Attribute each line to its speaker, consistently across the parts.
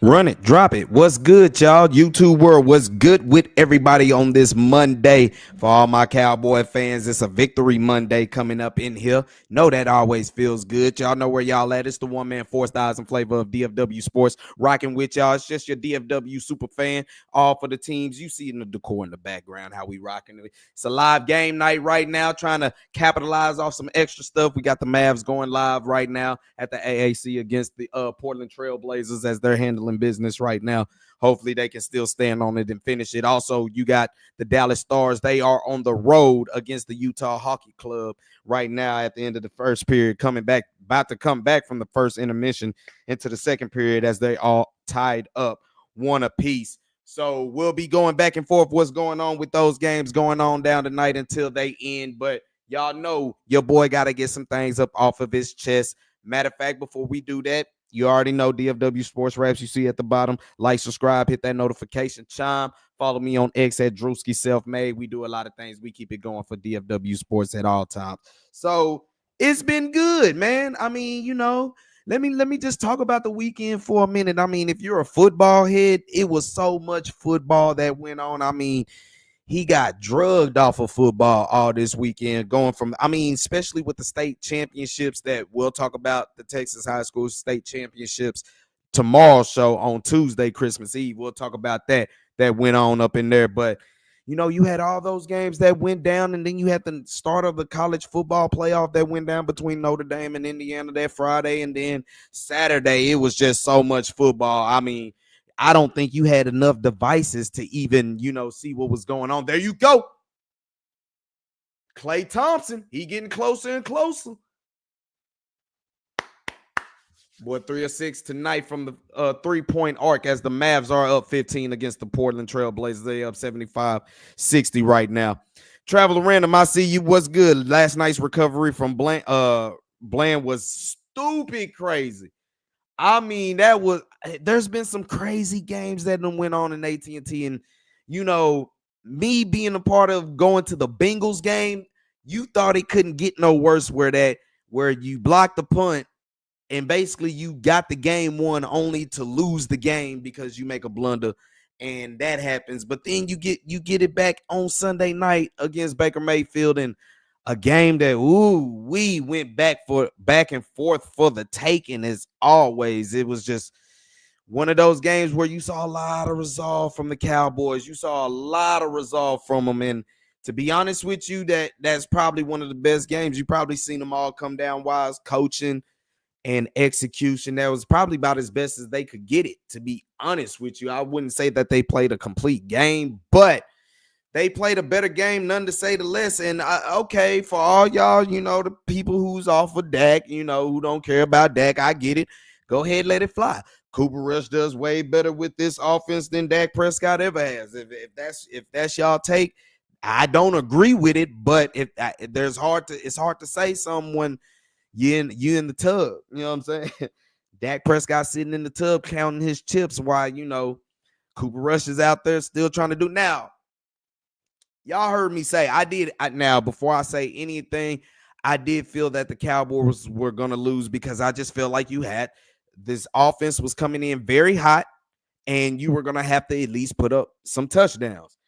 Speaker 1: Run it, drop it. What's good, y'all? YouTube world, what's good with everybody on this Monday? For all my Cowboy fans, it's a Victory Monday coming up in here. Know that always feels good. Y'all know where y'all at. It's the one-man, 4,000 flavor of DFW Sports. Rocking with y'all. It's just your DFW super fan. All for the teams. You see in the decor in the background how we rocking it. It's a live game night right now, trying to capitalize off some extra stuff. We got the Mavs going live right now at the AAC against the Portland Trail Blazers as they're handling business right now. Hopefully they can still stand on it and finish it. Also, you got the Dallas Stars. They are on the road against the Utah Hockey Club right now at the end of the first period, about to come back from the first intermission into the second period as they all tied up one apiece. So we'll be going back and forth what's going on with those games going on down tonight until they end. But y'all know your boy got to get some things up off of his chest. Matter of fact, before we do that, you already know DFW Sports Raps. You see at the bottom. Like, subscribe, hit that notification chime. Follow me on X at Drewski Self-Made. We do a lot of things. We keep it going for DFW Sports at all times. So it's been good, man. I mean, let me just talk about the weekend for a minute. I mean, if you're a football head, it was so much football that went on. I mean, he got drugged off of football all this weekend, especially with the state championships that we'll talk about, the Texas high school state championships tomorrow's show on Tuesday, Christmas Eve. We'll talk about that went on up in there. But, you had all those games that went down, and then you had the start of the college football playoff that went down between Notre Dame and Indiana that Friday, and then Saturday, it was just so much football. I mean, I don't think you had enough devices to even, see what was going on. There you go. Klay Thompson, he getting closer and closer. Boy, 3 of 6 tonight from the three-point arc as the Mavs are up 15 against the Portland Trail Blazers. They up 75-60 right now. Traveler Random, I see you. What's good? Last night's recovery from Bland was stupid crazy. I mean, there's been some crazy games that went on in AT&T, and me being a part of going to the Bengals game, you thought it couldn't get no worse where you blocked the punt and basically you got the game won only to lose the game because you make a blunder, and that happens. But then you get it back on Sunday night against Baker Mayfield, and a game that we went back and forth for the taking as always. It was just one of those games where you saw a lot of resolve from the Cowboys. You saw a lot of resolve from them, and to be honest with you, that's probably one of the best games. You probably seen them all come down wise, coaching and execution. That was probably about as best as they could get it, to be honest with you. I wouldn't say that they played a complete game, but they played a better game, none to say the less. And okay, for all y'all, the people who's off of Dak, who don't care about Dak, I get it. Go ahead, let it fly. Cooper Rush does way better with this offense than Dak Prescott ever has. If that's y'all take, I don't agree with it, but it's hard to say someone you in the tub. You know what I'm saying? Dak Prescott sitting in the tub counting his chips while Cooper Rush is out there still trying to do. Now, y'all heard me say now before I say anything, I did feel that the Cowboys were going to lose because I just feel like this offense was coming in very hot and you were going to have to at least put up some touchdowns.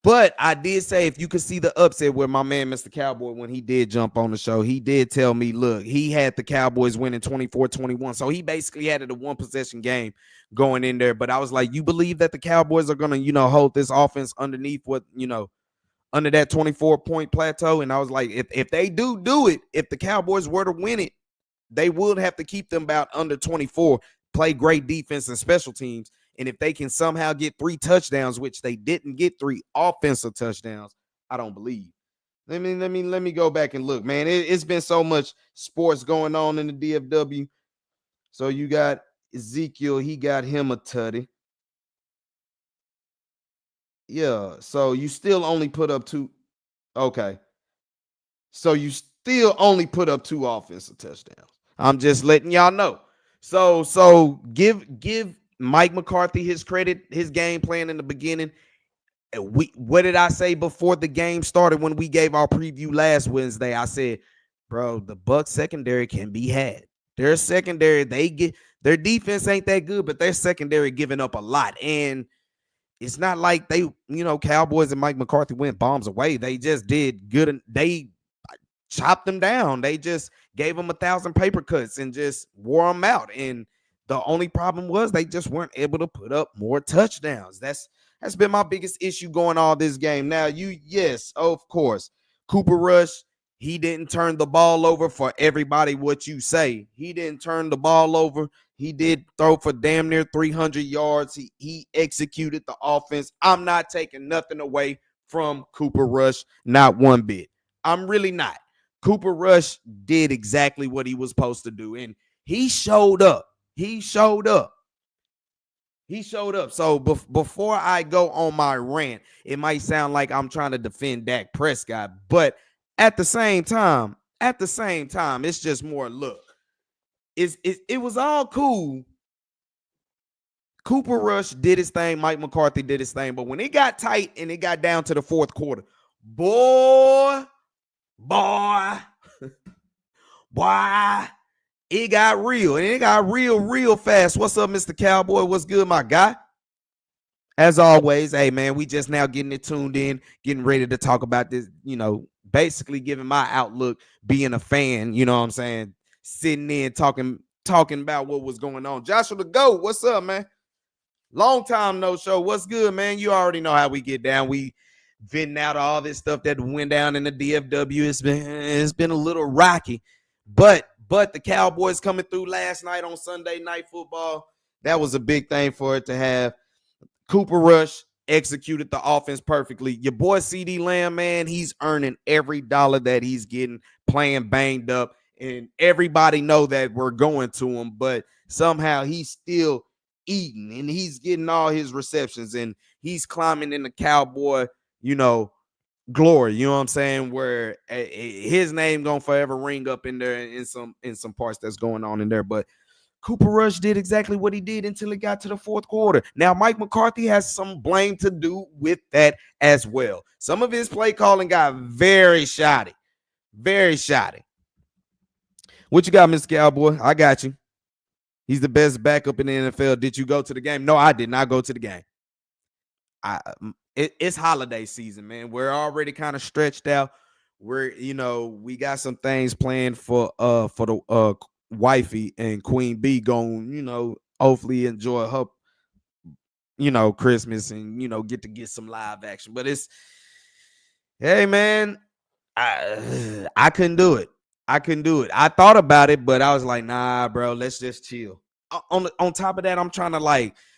Speaker 1: But I did say, if you could see the upset where my man, Mr. Cowboy, when he did jump on the show, he did tell me, look, he had the Cowboys winning 24-21. So he basically had it a one-possession game going in there. But I was like, you believe that the Cowboys are going to, hold this offense underneath under that 24-point plateau? And I was like, if they do it, if the Cowboys were to win it, they would have to keep them about under 24, play great defense and special teams. And if they can somehow get 3 touchdowns, which they didn't get 3 offensive touchdowns, I don't believe. Let me go back and look, man. It's been so much sports going on in the DFW. So you got Ezekiel, he got him a tutty. Yeah, so you still only put up 2. Okay. So you still only put up 2 offensive touchdowns. I'm just letting y'all know. So give Mike McCarthy his credit, his game plan in the beginning. What did I say before the game started when we gave our preview last Wednesday? I said, bro, the Bucs secondary can be had. Their secondary, Their defense ain't that good, but their secondary giving up a lot. And it's not like they, Cowboys and Mike McCarthy went bombs away. They just did good. And they chopped them down. They just gave them 1,000 paper cuts and just wore them out. And the only problem was they just weren't able to put up more touchdowns. That's been my biggest issue going all this game. Now, yes, of course, Cooper Rush, he didn't turn the ball over for everybody what you say. He didn't turn the ball over. He did throw for damn near 300 yards. He executed the offense. I'm not taking nothing away from Cooper Rush, not one bit. I'm really not. Cooper Rush did exactly what he was supposed to do, and he showed up. He showed up. So before I go on my rant, it might sound like I'm trying to defend Dak Prescott, but at the same time, it's just more look. It was all cool. Cooper Rush did his thing. Mike McCarthy did his thing. But when it got tight and it got down to the fourth quarter, boy, it got real. And it got real fast. What's up, Mr. Cowboy? What's good, my guy? As always, hey, man, we just now getting it tuned in, getting ready to talk about this, basically giving my outlook, being a fan, you know what I'm saying? Sitting in, talking about what was going on. Joshua the GOAT, what's up, man? Long time no show. What's good, man? You already know how we get down. We venting out all this stuff that went down in the DFW. It's been a little rocky, but the Cowboys coming through last night on Sunday Night Football, that was a big thing for it to have. Cooper Rush executed the offense perfectly. Your boy CeeDee Lamb, man, he's earning every dollar that he's getting, playing banged up, and everybody know that we're going to him, but somehow he's still eating, and he's getting all his receptions, and he's climbing in the Cowboy, glory, you know what I'm saying, where his name gonna forever ring up in there in some parts that's going on in there. But Cooper Rush did exactly what he did until it got to the fourth quarter. Now, Mike McCarthy has some blame to do with that as well. Some of his play calling got very shoddy. Very shoddy. What you got, Mr. Cowboy? I got you. He's the best backup in the NFL. Did you go to the game? No, I did not go to the game. It's holiday season, man. We're already kind of stretched out. We got some things planned for the wifey and Queen B going, hopefully enjoy her, Christmas and, get some live action. But hey, man, I couldn't do it. I thought about it, but I was like, nah, bro, let's just chill. On top of that, I'm trying to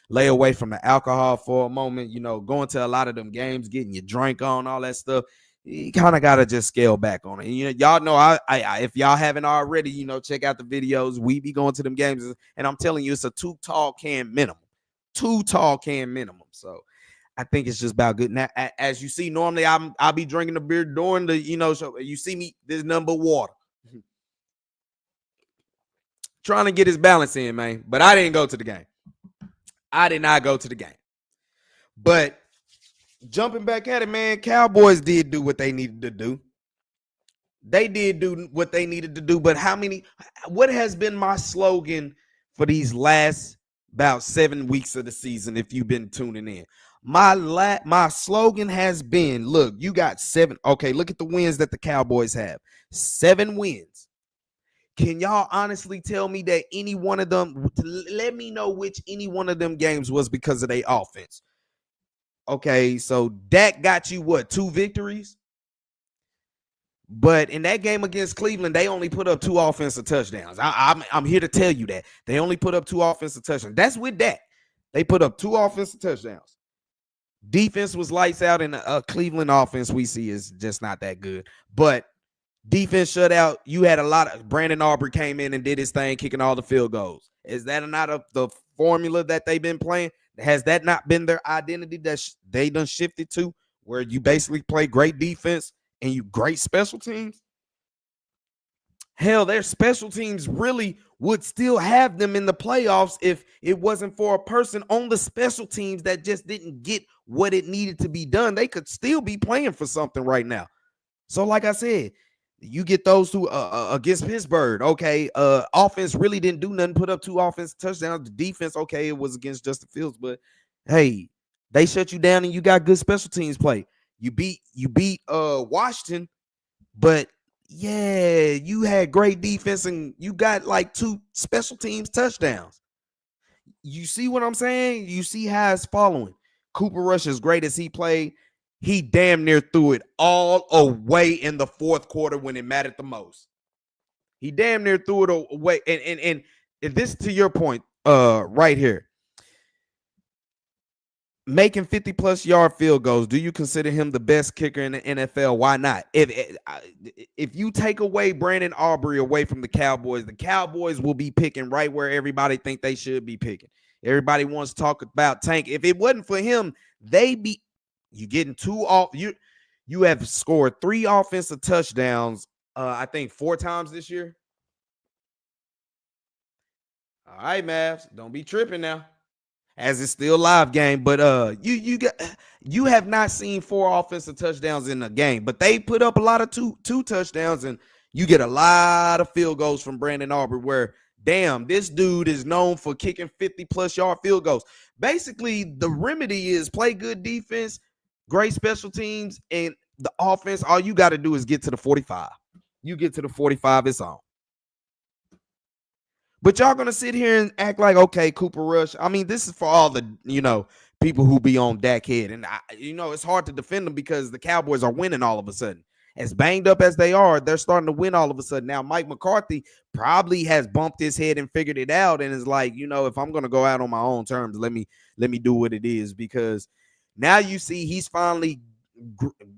Speaker 1: lay away from the alcohol for a moment, going to a lot of them games, getting your drink on, all that stuff. You kind of got to just scale back on it. Y'all know, I if y'all haven't already, check out the videos. We be going to them games, and I'm telling you, it's a 2 tall can minimum. 2 tall can minimum. So I think it's just about good. Now, as you see, normally I'll be drinking the beer during the, show. You see me, there's nothing but water. Trying to get his balance in, man. But I didn't go to the game. I did not go to the game. But jumping back at it, man, Cowboys did do what they needed to do. They did do what they needed to do. But what has been my slogan for these last about 7 weeks of the season, if you've been tuning in? My slogan has been, look, you got 7. Okay, look at the wins that the Cowboys have. 7 wins. Can y'all honestly tell me that any one of them, let me know which any one of them games was because of their offense? Okay, so Dak got you, 2 victories? But in that game against Cleveland, they only put up 2 offensive touchdowns. I'm here to tell you that. They only put up 2 offensive touchdowns. That's with Dak. They put up 2 offensive touchdowns. Defense was lights out, and a Cleveland offense we see is just not that good. But defense shutout, you had a lot of Brandon Aubrey came in and did his thing, kicking all the field goals. Is that not the formula that they've been playing? Has that not been their identity that they done shifted to, where you basically play great defense and you great special teams? Hell, their special teams really would still have them in the playoffs if it wasn't for a person on the special teams that just didn't get what it needed to be done. They could still be playing for something right now. So like I said, You get those two against Pittsburgh. Okay, offense really didn't do nothing. Put up 2 offensive touchdowns. The defense, okay, it was against Justin Fields, but hey, they shut you down and you got good special teams play. You beat Washington, but yeah, you had great defense and you got like 2 special teams touchdowns. You see what I'm saying? You see how it's following. Cooper Rush, as great as he played, he damn near threw it all away in the fourth quarter when it mattered the most. He damn near threw it away. And this, to your point, right here, making 50-plus yard field goals. Do you consider him the best kicker in the NFL? Why not? If you take away Brandon Aubrey away from the Cowboys will be picking right where everybody think they should be picking. Everybody wants to talk about Tank. If it wasn't for him, you getting 2 off. You have scored 3 offensive touchdowns, I think 4 times this year. All right, Mavs, don't be tripping now, as it's still live game. But you have not seen 4 offensive touchdowns in a game, but they put up a lot of two touchdowns, and you get a lot of field goals from Brandon Aubrey, where damn, this dude is known for kicking 50-plus yard field goals. Basically, the remedy is play good defense, great special teams, and the offense. All you got to do is get to the 45. You get to the 45, it's on. But y'all gonna sit here and act like, okay, Cooper Rush. I mean, this is for all the people who be on Dak head, and it's hard to defend them because the Cowboys are winning all of a sudden. As banged up as they are, they're starting to win all of a sudden. Now, Mike McCarthy probably has bumped his head and figured it out, and is like, if I'm gonna go out on my own terms, let me do what it is, because now you see he's finally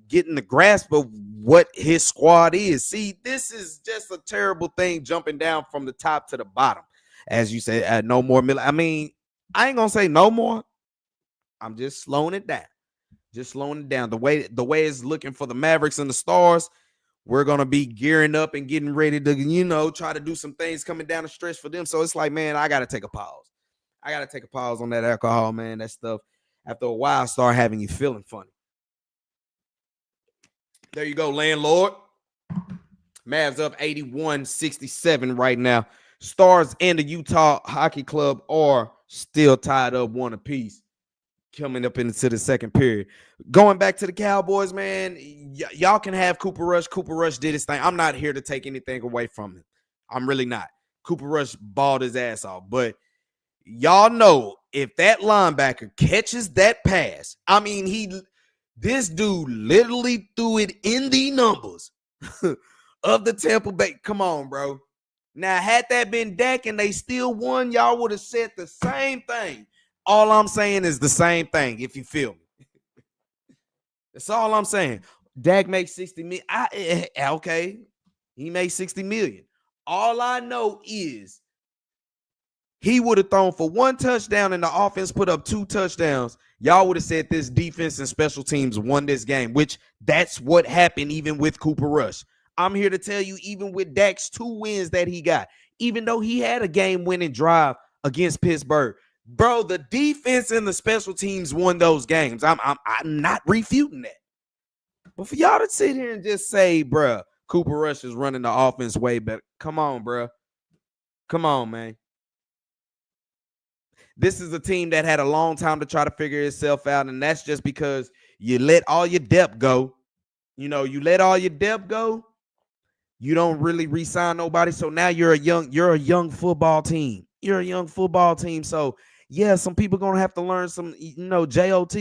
Speaker 1: getting the grasp of what his squad is. See, this is just a terrible thing, jumping down from the top to the bottom. As you said, no more. I mean, I ain't gonna say no more. I'm just slowing it down. The way it's looking for the Mavericks and the Stars, we're gonna be gearing up and getting ready to try to do some things coming down the stretch for them. So it's like, man, I gotta take a pause. On that alcohol, man. That stuff, after a while, start having you feeling funny. There you go, landlord. Mavs up 81-67 right now. Stars and the Utah Hockey Club are still tied up 1 apiece coming up into the second period. Going back to the Cowboys, man, y'all can have Cooper Rush. Cooper Rush did his thing. I'm not here to take anything away from him. I'm really not. Cooper Rush balled his ass off. But y'all know, if that linebacker catches that pass, I mean, this dude literally threw it in the numbers of the Tampa Bay. Come on, bro. Now, had that been Dak and they still won, y'all would have said the same thing. All I'm saying is the same thing, if you feel me. That's all I'm saying. Dak makes $60 million. Okay, he made $60 million. All I know is he would have thrown for 1 touchdown and the offense put up 2 touchdowns. Y'all would have said this defense and special teams won this game, which that's what happened even with Cooper Rush. I'm here to tell you, even with Dak's 2 wins that he got, even though he had a game-winning drive against Pittsburgh, bro, the defense and the special teams won those games. I'm not refuting that. But for y'all to sit here and just say, bro, Cooper Rush is running the offense way better. Come on, bro. Come on, man. This is a team that had a long time to try to figure itself out, and that's just because you let all your depth go. You let all your depth go. You don't really re-sign nobody, so now you're a young football team. You're a young football team, so yeah, some people gonna have to learn some, JOT,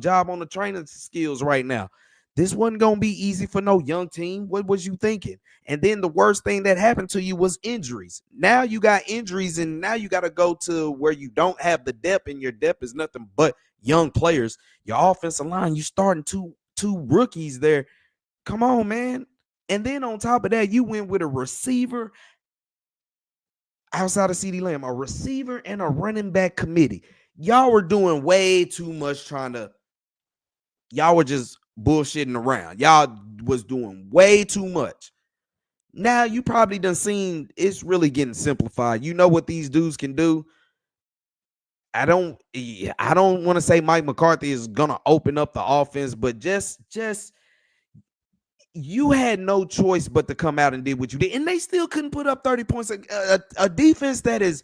Speaker 1: job on the training skills right now. This wasn't gonna be easy for no young team. What was you thinking? And then the worst thing that happened to you was injuries. Now you got injuries, and now you got to go to where you don't have the depth, and your depth is nothing but young players. Your offensive line, you starting two rookies there. Come on, man. And then on top of that, you went with a receiver outside of CeeDee Lamb, a receiver and a running back committee. Y'all were doing way too much y'all were just bullshitting around. Y'all was doing way too much. Now you probably done seen it's really getting simplified. You know what these dudes can do. I don't want to say Mike McCarthy is gonna open up the offense, but just you had no choice but to come out and did what you did, and they still couldn't put up 30 points. A defense that is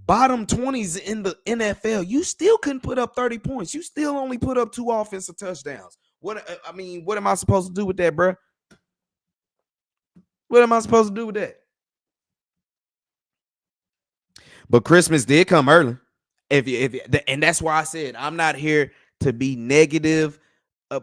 Speaker 1: bottom 20s in the NFL, you still couldn't put up 30 points. You still only put up 2 offensive touchdowns. What am I supposed to do with that, bro? What am I supposed to do with that? But Christmas did come early. And that's why I said I'm not here to be negative.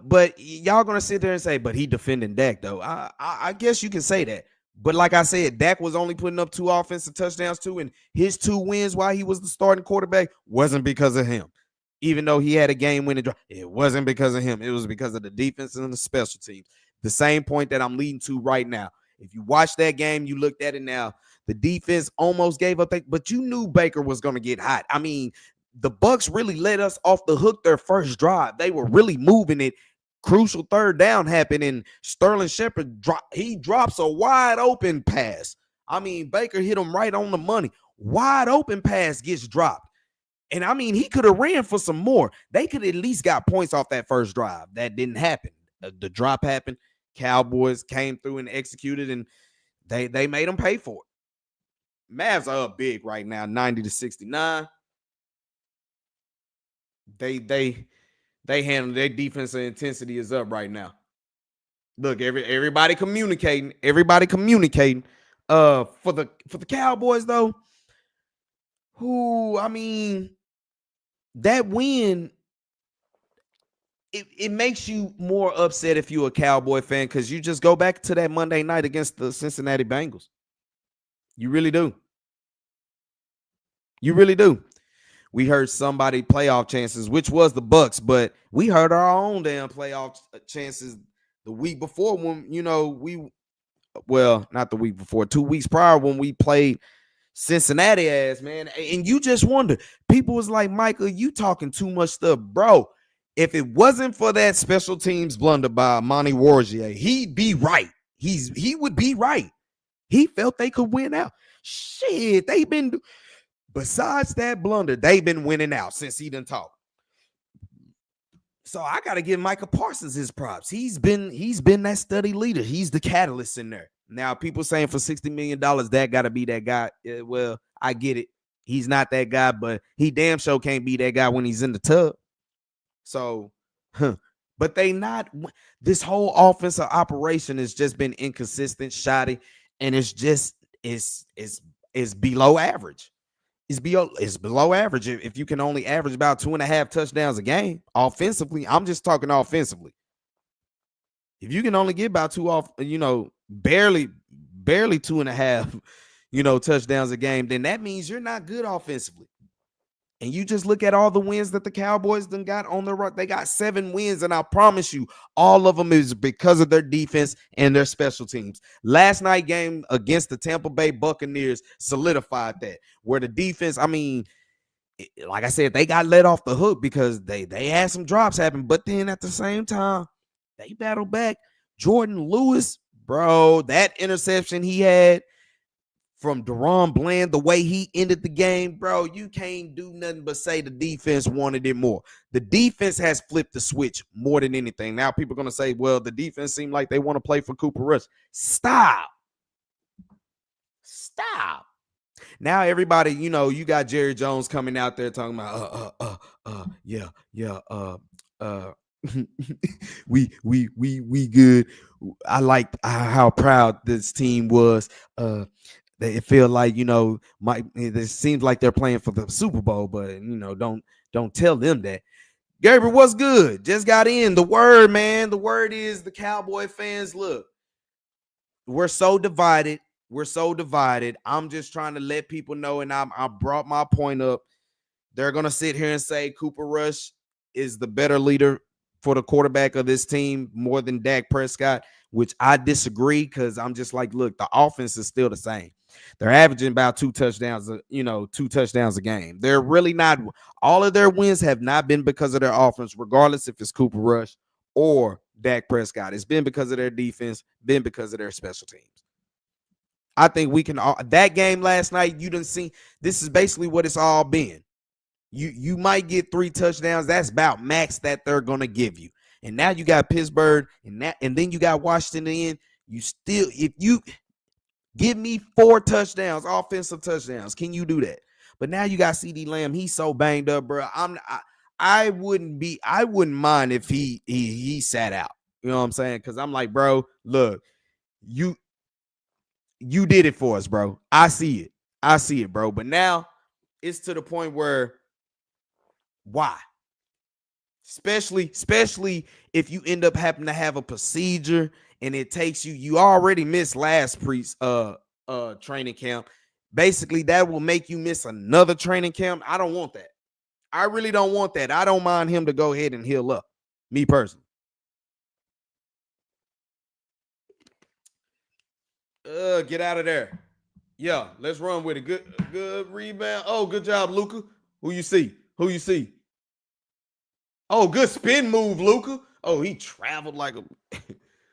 Speaker 1: But y'all gonna sit there and say, but he defending Dak though. I guess you can say that. But like I said, Dak was only putting up 2 offensive touchdowns too, and his 2 wins while he was the starting quarterback wasn't because of him. Even though he had a game-winning drive, it wasn't because of him. It was because of the defense and the special teams. The same point that I'm leading to right now. If you watch that game, you looked at it now. The defense almost gave up, but you knew Baker was going to get hot. I mean, the Bucks really let us off the hook their first drive. They were really moving it. Crucial third down happened, and Sterling Shepard drops a wide open pass. I mean, Baker hit him right on the money. Wide open pass gets dropped. And I mean, he could have ran for some more. They could at least got points off that first drive. That didn't happen. The drop happened. Cowboys came through and executed, and they made them pay for it. Mavs are up big right now, 90-69. They handle their defensive intensity is up right now. Look, everybody communicating. Everybody communicating. For the Cowboys though, I mean, that win, it makes you more upset if you're a Cowboy fan, because you just go back to that Monday night against the Cincinnati Bengals. You really do. You really do. We heard somebody playoff chances, which was the Bucks, but we heard our own damn playoff chances the week before when, not the week before, 2 weeks prior when we played Cincinnati ass, man. And you just wonder, people was like, Michael, you talking too much stuff, bro. If it wasn't for that special teams blunder by Monty Wargier, he'd be right. He would be right. He felt they could win out. Shit, besides that blunder, they've been winning out since he done talked. So I got to give Micah Parsons his props. He's been that study leader. He's the catalyst in there. Now, people saying for $60 million, that got to be that guy. Well, I get it. He's not that guy, but he damn sure can't be that guy when he's in the tub. So, but this whole offensive operation has just been inconsistent, shoddy, and it's below average. It's below average if you can only average about 2.5 touchdowns a game offensively. I'm just talking offensively. If you can only get about 2 off, barely 2.5, touchdowns a game, then that means you're not good offensively. And you just look at all the wins that the Cowboys done got on the road. They got 7 wins, and I promise you, all of them is because of their defense and their special teams. Last night game against the Tampa Bay Buccaneers solidified that, where the defense, I mean, like I said, they got let off the hook because they had some drops happen, but then at the same time, they battled back. Jordan Lewis, bro, that interception he had from Deron Bland, the way he ended the game, bro, you can't do nothing but say the defense wanted it more. The defense has flipped the switch more than anything. Now people are going to say, well, the defense seemed like they want to play for Cooper Rush. Stop. Now everybody, you got Jerry Jones coming out there talking about, we good. I liked how proud this team was. It feel like, it seems like they're playing for the Super Bowl, but don't tell them that. Gabriel, what's good? Just got in. The word, man. The word is the Cowboy fans. Look, we're so divided. I'm just trying to let people know, and I brought my point up. They're gonna sit here and say Cooper Rush is the better leader for the quarterback of this team more than Dak Prescott, which I disagree, because I'm just like, look, the offense is still the same. They're averaging about 2 touchdowns, 2 touchdowns a game. They're really not. All of their wins have not been because of their offense, regardless if it's Cooper Rush or Dak Prescott. It's been because of their defense, been because of their special teams. I think we can. That game last night, you didn't see. This is basically what it's all been. You might get 3 touchdowns. That's about max that they're gonna give you. and now you got Pittsburgh, and then you got Washington in. You still, if you give me 4 touchdowns, offensive touchdowns, can you do that? But now you got CD Lamb. He's so banged up, bro. I wouldn't mind if he sat out. You know what I'm saying? Because I'm like, bro, look, you did it for us, bro. I see it, bro. But now it's to the point where why? Especially if you end up having to have a procedure and it takes you already missed last training camp. Basically, that will make you miss another training camp. I don't want that. I really don't want that. I don't mind him to go ahead and heal up. Me personally. Get out of there. Yeah, let's run with it. Good rebound. Oh, good job, Luka. Who you see? Oh, good spin move, Luka. Oh, he traveled like a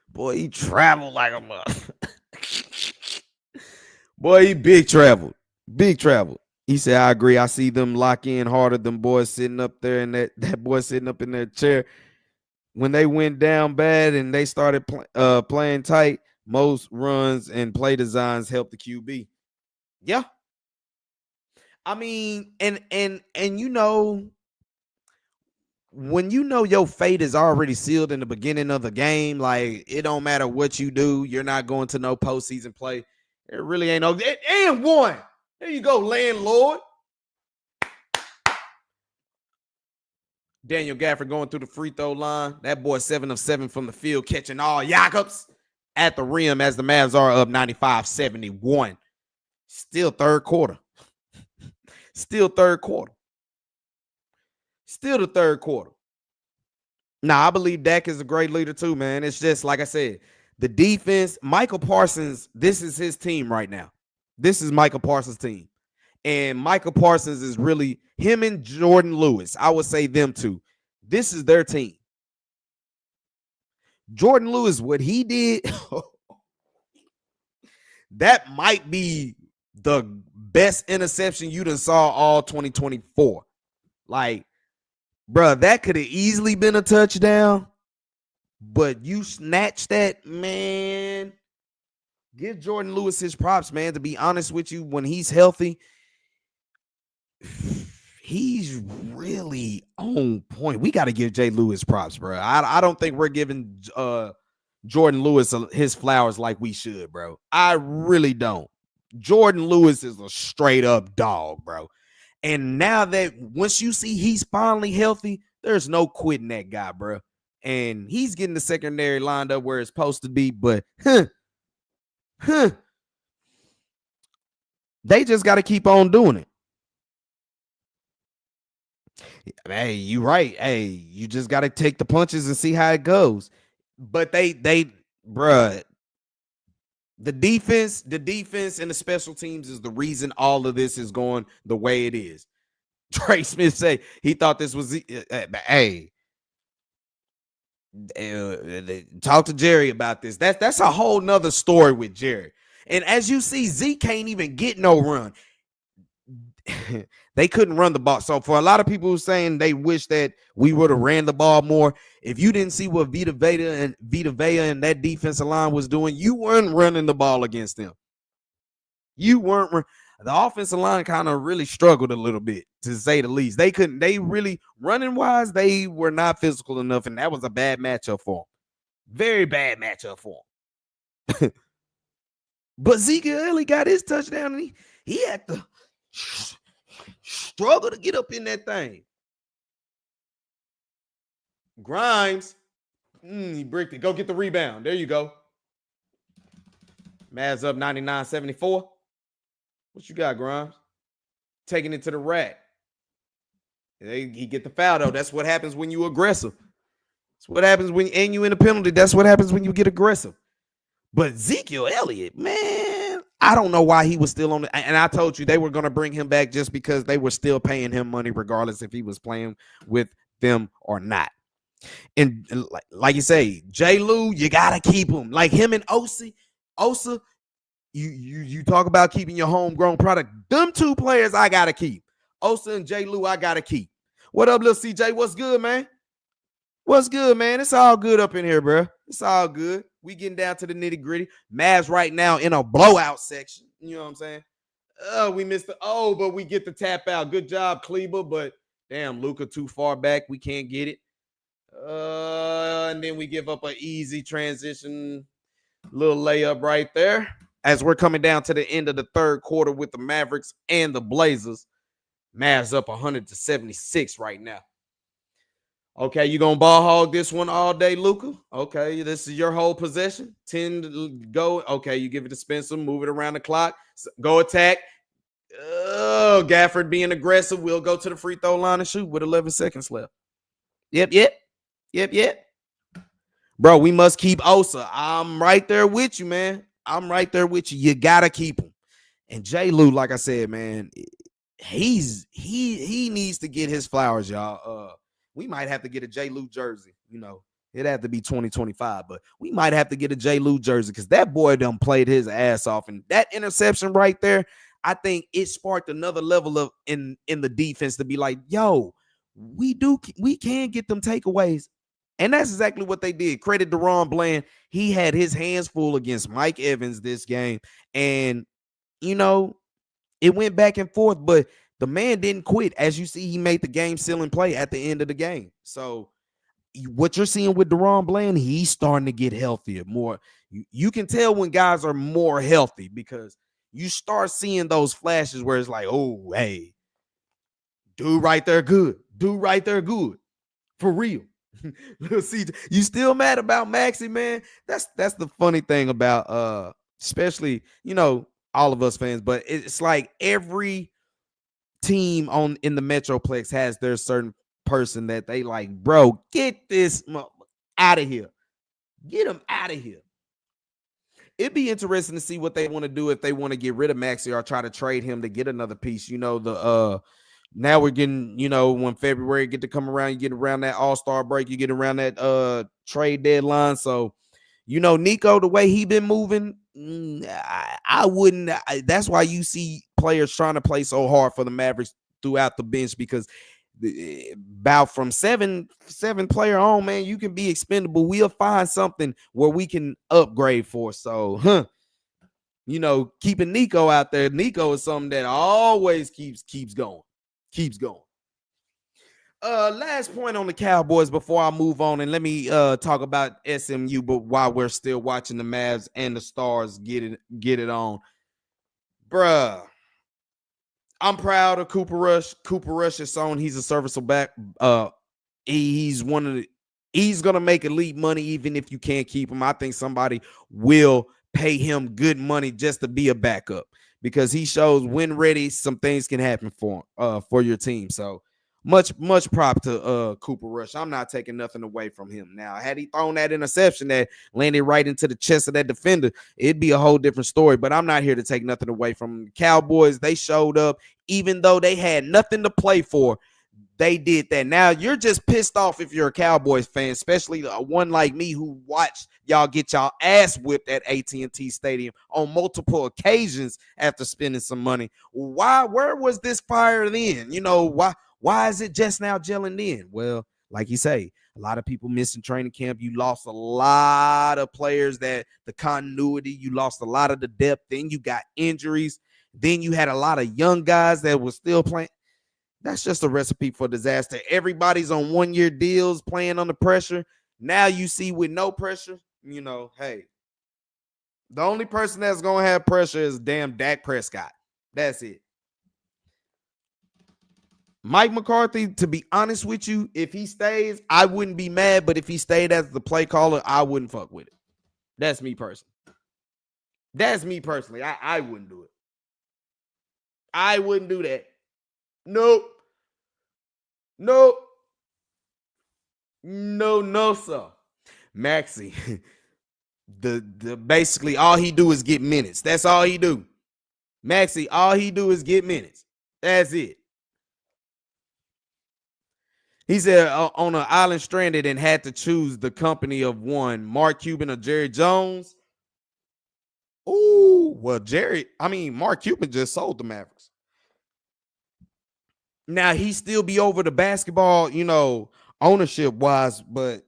Speaker 1: boy. He traveled like a mother. Boy, he big traveled. He said, I agree. I see them lock in harder than boys sitting up there, and that boy sitting up in their chair. When they went down bad and they started playing tight, most runs and play designs help the QB. Yeah. I mean, and you know, when you know your fate is already sealed in the beginning of the game, like it don't matter what you do, you're not going to no postseason play. It really ain't no and one. There you go, landlord. Daniel Gafford going through the free throw line. That boy 7 of 7 from the field, catching all Jacobs at the rim as the Mavs are up 95-71. Still third quarter. Still the third quarter. Now, I believe Dak is a great leader too, man. It's just like I said, the defense, Michael Parsons, this is his team right now. This is Michael Parsons' team. And Michael Parsons is really him and Jordan Lewis. I would say them two. This is their team. Jordan Lewis, what he did, that might be the best interception you done saw all 2024. Like, bro, that could have easily been a touchdown, but you snatched that, man. Give Jordan Lewis his props, man. To be honest with you, when he's healthy, he's really on point. We got to give Jay Lewis props, bro. I don't think we're giving Jordan Lewis his flowers like we should, bro. I really don't. Jordan Lewis is a straight up dog, bro. And now that once you see he's finally healthy, there's no quitting that guy, bro. And he's getting the secondary lined up where it's supposed to be, but they just got to keep on doing it. Hey, you right. Hey, you just got to take the punches and see how it goes. But they, bruh, the defense and the special teams is the reason all of this is going the way it is. Trey Smith say he thought this was hey. Talk to Jerry about this. That's a whole nother story with Jerry. And as you see, Zeke can't even get no run. They couldn't run the ball. So for a lot of people who saying they wish that we would have ran the ball more, if you didn't see what Vita Vea and that defensive line was doing, you weren't running the ball against them. You weren't. The offensive line kind of really struggled a little bit, to say the least. They really, running wise, they were not physical enough, and that was a bad matchup for them. Very bad matchup for them. But Zeke Elliott got his touchdown, and he had to struggle to get up in that thing. Grimes, he bricked it. Go get the rebound. There you go. Mavs up 99-74. What you got, Grimes? Taking it to the rack. He get the foul, though. That's what happens when you aggressive. That's what happens when you in a penalty. That's what happens when you get aggressive. But Ezekiel Elliott, man, I don't know why he was still on and I told you they were going to bring him back just because they were still paying him money regardless if he was playing with them or not. And like you say, J. Lou, you got to keep him. Like him and Osa, you talk about keeping your homegrown product. Them two players I got to keep. Osa and J. Lou I got to keep. What up, little CJ? What's good, man? What's good, man? It's all good up in here, bro. It's all good. We getting down to the nitty gritty. Mavs right now in a blowout section. You know what I'm saying? We missed but we get the tap out. Good job, Kleber. But damn, Luka too far back. We can't get it. And then we give up an easy transition, little layup right there. As we're coming down to the end of the third quarter with the Mavericks and the Blazers. Mavs up 100-76 right now. Okay, you gonna ball hog this one all day, Luka? Okay, this is your whole possession. 10 to go. Okay, you give it to Spencer, move it around the clock, go attack. Oh, Gafford being aggressive. We'll go to the free throw line and shoot with 11 seconds left. Yep. Bro, we must keep Osa. I'm right there with you, man. I'm right there with you. You gotta keep him. And J. Lou, like I said, man, he needs to get his flowers, y'all. We might have to get a J. Lou jersey. You know, it'd have to be 2025, but we might have to get a J. Lou jersey because that boy done played his ass off. And that interception right there, I think it sparked another level of in the defense to be like, yo, we can get them takeaways. And that's exactly what they did. Credit DeRon Bland. He had his hands full against Mike Evans this game. And, you know, it went back and forth, but the man didn't quit. As you see, he made the game-sealing play at the end of the game. So what you're seeing with DeRon Bland, he's starting to get healthier more. You can tell when guys are more healthy because you start seeing those flashes where it's like, oh, hey, dude right there good. Dude right there good. For real. See, you still mad about Maxey, man? That's the funny thing about especially, you know, all of us fans, but it's like every team in the Metroplex has their certain person that they like, bro, get this out of here. Get him out of here. It'd be interesting to see what they want to do if they want to get rid of Maxey or try to trade him to get another piece. You know, now we're getting, you know, when February get to come around, you get around that All-Star break, you get around that trade deadline. So, you know, Nico, the way he been moving, I wouldn't. That's why you see players trying to play so hard for the Mavericks throughout the bench because about from seven player on, man, you can be expendable. We'll find something where we can upgrade for. So, you know, keeping Nico out there. Nico is something that always keeps going. Last point on the Cowboys before I move on, and let me talk about SMU, but while we're still watching the Mavs and the Stars get it on. Bruh, I'm proud of Cooper Rush. Cooper Rush is on. He's a serviceable back. He's gonna make elite money even if you can't keep him. I think somebody will pay him good money just to be a backup because he shows when ready, some things can happen for your team. So much prop to Cooper Rush. I'm not taking nothing away from him. Now, had he thrown that interception that landed right into the chest of that defender, it'd be a whole different story. But I'm not here to take nothing away from them. Cowboys. They showed up, even though they had nothing to play for. They did that. Now, you're just pissed off if you're a Cowboys fan, especially one like me who watched y'all get y'all ass whipped at AT&T Stadium on multiple occasions after spending some money. Where was this fire then? You know, why is it just now gelling in? Well, like you say, a lot of people missing training camp. You lost a lot of players that the continuity, you lost a lot of the depth. Then you got injuries. Then you had a lot of young guys that were still playing. That's just a recipe for disaster. Everybody's on 1-year deals playing under pressure. Now you see with no pressure, you know, hey, the only person that's going to have pressure is damn Dak Prescott. That's it. Mike McCarthy, to be honest with you, if he stays, I wouldn't be mad. But if he stayed as the play caller, I wouldn't fuck with it. That's me personally. I wouldn't do it. I wouldn't do that. Nope. No, sir. Maxey, the basically all he do is get minutes. That's all he do. Maxey, all he do is get minutes. That's it. He said on an island stranded and had to choose the company of one, Mark Cuban or Jerry Jones. Ooh, well, Mark Cuban just sold the Mavericks. Now he still be over the basketball, you know, ownership wise, but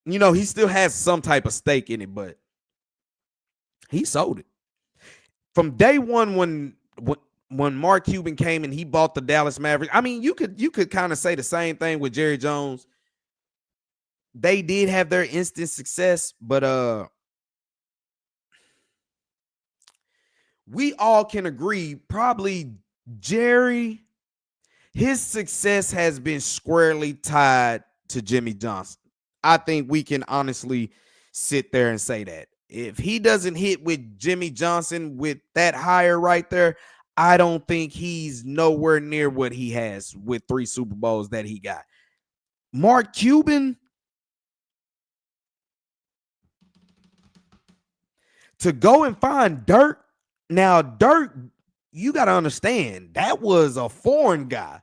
Speaker 1: he still has some type of stake in it, but he sold it. From day one when Mark Cuban came and he bought the Dallas Mavericks, I mean, you could kind of say the same thing with Jerry Jones. They did have their instant success, but we all can agree probably Jerry, his success has been squarely tied to Jimmy Johnson. I think we can honestly sit there and say that. If he doesn't hit with Jimmy Johnson with that hire right there, I don't think he's nowhere near what he has with 3 Super Bowls that he got. Mark Cuban, to go and find Dirk. Now, Dirk, you got to understand, that was a foreign guy.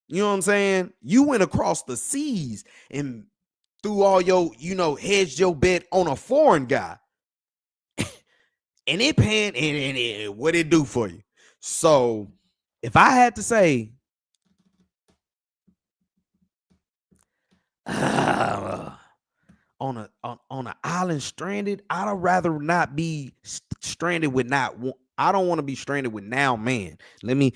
Speaker 1: You know what I'm saying? You went across the seas and threw all your, hedged your bet on a foreign guy. And it panned, and what it do for you? So, if I had to say, on an island stranded, I'd rather not be stranded with I don't want to be stranded with now man. Let me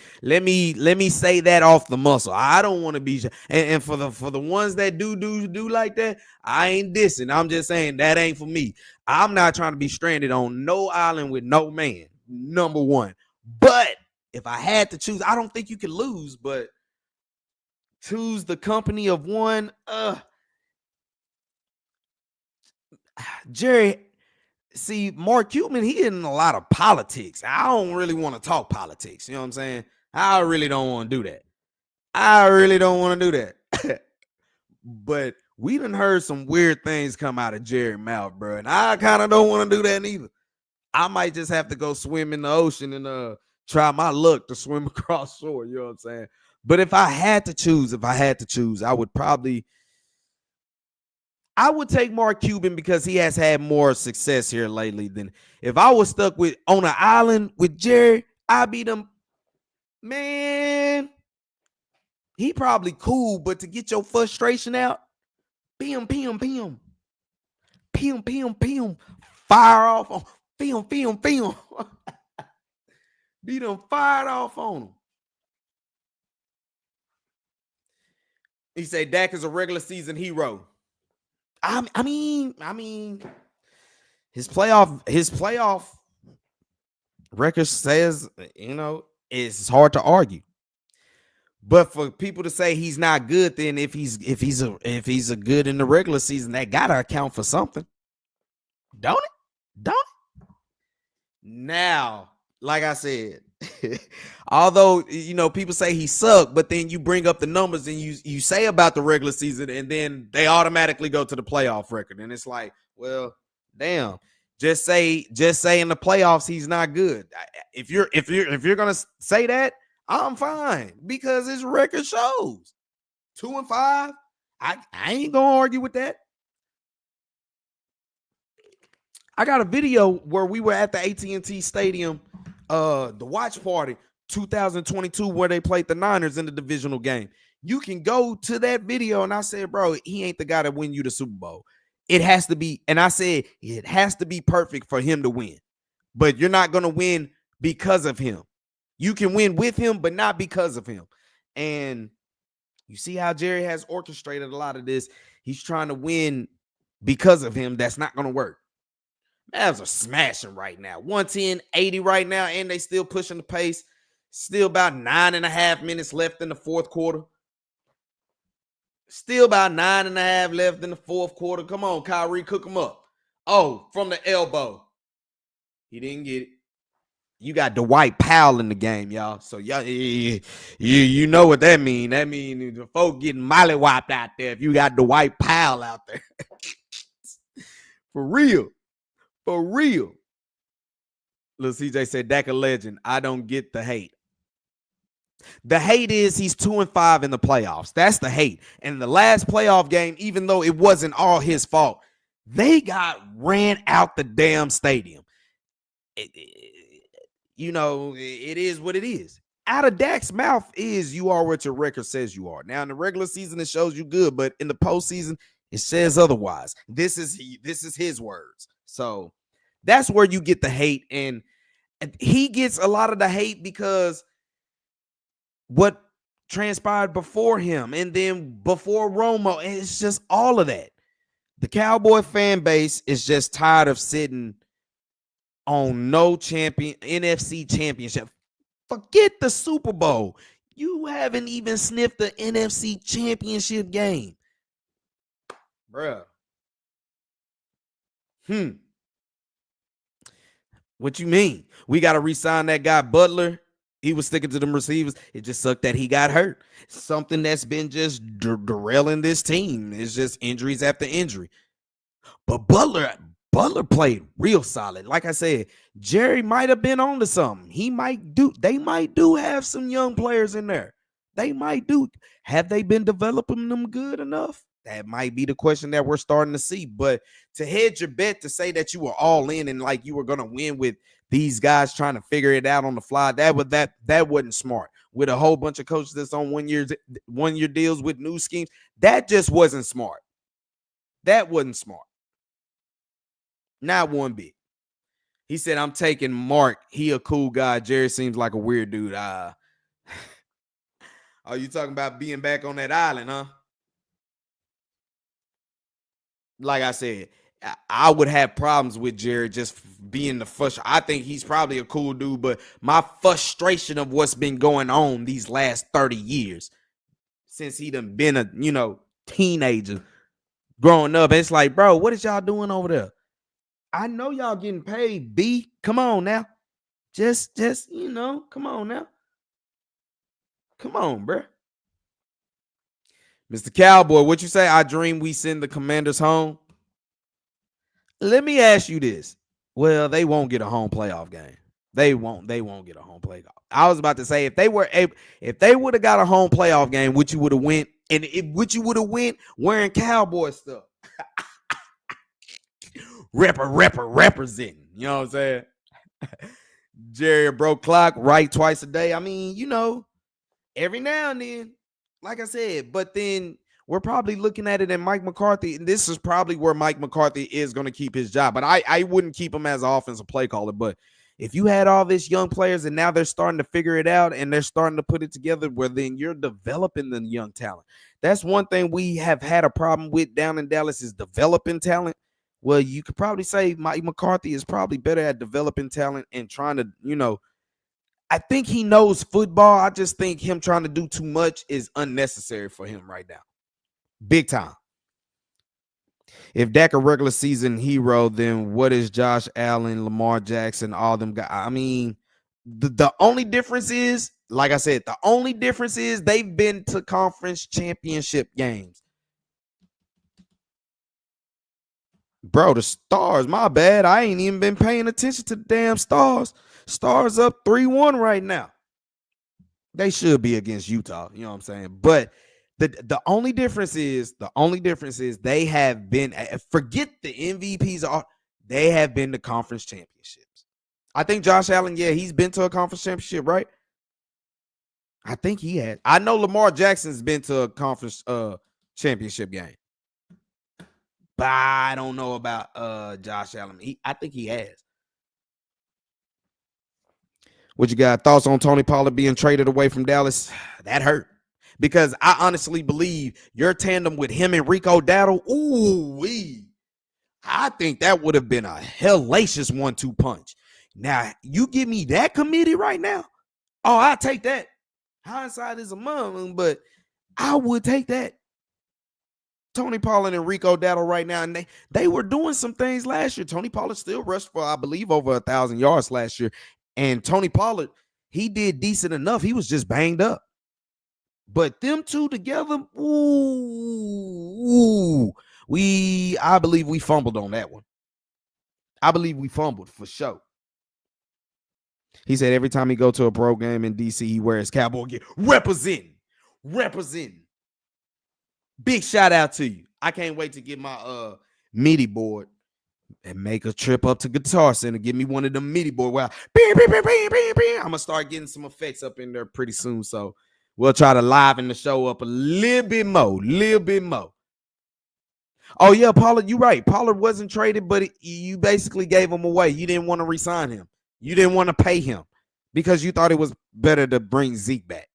Speaker 1: say that off the muscle. I don't want to be, and for the ones that do like that, I ain't dissing. I'm just saying that ain't for me. I'm not trying to be stranded on no island with no man. Number one. But if I had to choose, I don't think you can lose, but choose the company of one. Jerry, see, Mark Cuban, he in a lot of politics. I don't really want to talk politics. You know what I'm saying? I really don't want to do that. But we done heard some weird things come out of Jerry's mouth, bro. And I kind of don't want to do that neither. I might just have to go swim in the ocean and try my luck to swim across shore. You know what I'm saying? But if I had to choose, I would take Mark Cuban because he has had more success here lately than if I was stuck on an island with Jerry. I'd be them, man. He probably cool, but to get your frustration out, pim, fire off on film. Be them fired off on him. He said Dak is a regular season hero. I mean, his playoff record says, it's hard to argue. But for people to say he's not good, then if he's a good in the regular season, that gotta account for something, don't it? Now, like I said, although people say he sucked, but then you bring up the numbers and you say about the regular season, and then they automatically go to the playoff record, and it's like, well, damn. Just say in the playoffs he's not good. If you're gonna say that, I'm fine because his record shows 2-5. I ain't gonna argue with that. I got a video where we were at the AT&T Stadium, the watch party 2022, where they played the Niners in the divisional game. You can go to that video, and I said, bro, he ain't the guy that win you the Super Bowl. It has to be, and I said it has to be perfect for him to win. But you're not gonna win because of him. You can win with him, but not because of him. And you see how Jerry has orchestrated a lot of this. He's trying to win because of him. That's not going to work. Mavs are smashing right now. 110-80 right now, and they still pushing the pace. Still about 9.5 minutes left in the fourth quarter. Still about 9.5 left in the fourth quarter. Come on, Kyrie, cook them up. Oh, from the elbow. He didn't get it. You got Dwight Powell in the game, y'all. So y'all, you know what that mean. That mean the folk getting mollywopped out there if you got Dwight Powell out there. For real. Look, CJ said, Dak a legend. I don't get the hate. The hate is he's 2-5 in the playoffs. That's the hate. And the last playoff game, even though it wasn't all his fault, they got ran out the damn stadium. It is what it is. out of Dak's mouth is you are what your record says you are. Now in the regular season, it shows you good, but in the postseason, it says otherwise. This is his words. So that's where you get the hate, and he gets a lot of the hate because what transpired before him and then before Romo, and it's just all of that. The Cowboy fan base is just tired of sitting on no NFC championship. Forget the Super Bowl. You haven't even sniffed the NFC championship game. Bruh. What you mean? We got to re-sign that guy Butler. He was sticking to them receivers. It just sucked that he got hurt. Something that's been just derailing this team. It's just injuries after injury. But Butler played real solid. Like I said, Jerry might have been on to something. They might have some young players in there. They might do. Have they been developing them good enough? That might be the question that we're starting to see. But to hedge your bet, to say that you were all in and like you were going to win with these guys trying to figure it out on the fly, that wasn't smart. With a whole bunch of coaches that's on 1 year deals with new schemes, that just wasn't smart. That wasn't smart. Not one bit. He said, I'm taking Mark. He a cool guy. Jerry seems like a weird dude. Oh, you talking about being back on that island, huh? Like I said, I would have problems with Jerry just being the first. I think he's probably a cool dude, but my frustration of what's been going on these last 30 years since he done been a, teenager growing up, it's like, bro, what is y'all doing over there? I know y'all getting paid, B. Come on now. Just, come on now. Come on, bro. Mr. Cowboy, what you say? I dream we send the Commanders home. Let me ask you this. Well, they won't get a home playoff game. They won't get a home playoff. I was about to say, if they would have got a home playoff game, which you would have went, and which you would have went wearing Cowboy stuff. Representing. You know what I'm saying? Jerry broke clock, right twice a day. I mean, every now and then, like I said, but then we're probably looking at it in Mike McCarthy, and this is probably where Mike McCarthy is going to keep his job. But I wouldn't keep him as an offensive play caller. But if you had all these young players and now they're starting to figure it out and they're starting to put it together, where then you're developing the young talent. That's one thing we have had a problem with down in Dallas is developing talent. Well, you could probably say Mike McCarthy is probably better at developing talent and trying to, I think he knows football. I just think him trying to do too much is unnecessary for him right now. Big time. If Dak a regular season hero, then what is Josh Allen, Lamar Jackson, all them guys? I mean, the only difference is, like I said, the only difference is they've been to conference championship games. Bro, the Stars, my bad. I ain't even been paying attention to the damn Stars. Stars up 3-1 right now. They should be against Utah, you know what I'm saying? But the only difference is they have been, forget the MVPs, they have been to conference championships. I think Josh Allen, he's been to a conference championship, right? I think he has. I know Lamar Jackson's been to a conference championship game. But I don't know about Josh Allen. I think he has. What you got? Thoughts on Tony Pollard being traded away from Dallas? That hurt. Because I honestly believe your tandem with him and Rico Dowdle, I think that would have been a hellacious 1-2 punch. Now, you give me that committee right now? Oh, I'll take that. Hindsight is a mother, but I would take that. Tony Pollard and Rico Dowdle right now, and they were doing some things last year. Tony Pollard still rushed for, I believe, over 1,000 yards last year. And Tony Pollard, he did decent enough. He was just banged up. But them two together, I believe we fumbled on that one. I believe we fumbled for sure. He said every time he go to a pro game in DC, he wears Cowboy gear. Representing. Big shout out to you. I can't wait to get my meaty board and make a trip up to Guitar Center. Give me one of them MIDI board. Well, I'm gonna start getting some effects up in there pretty soon. So we'll try to liven the show up a little bit more. Oh yeah, Pollard, you right. Pollard wasn't traded, but you basically gave him away. You didn't want to resign him. You didn't want to pay him because you thought it was better to bring Zeke back.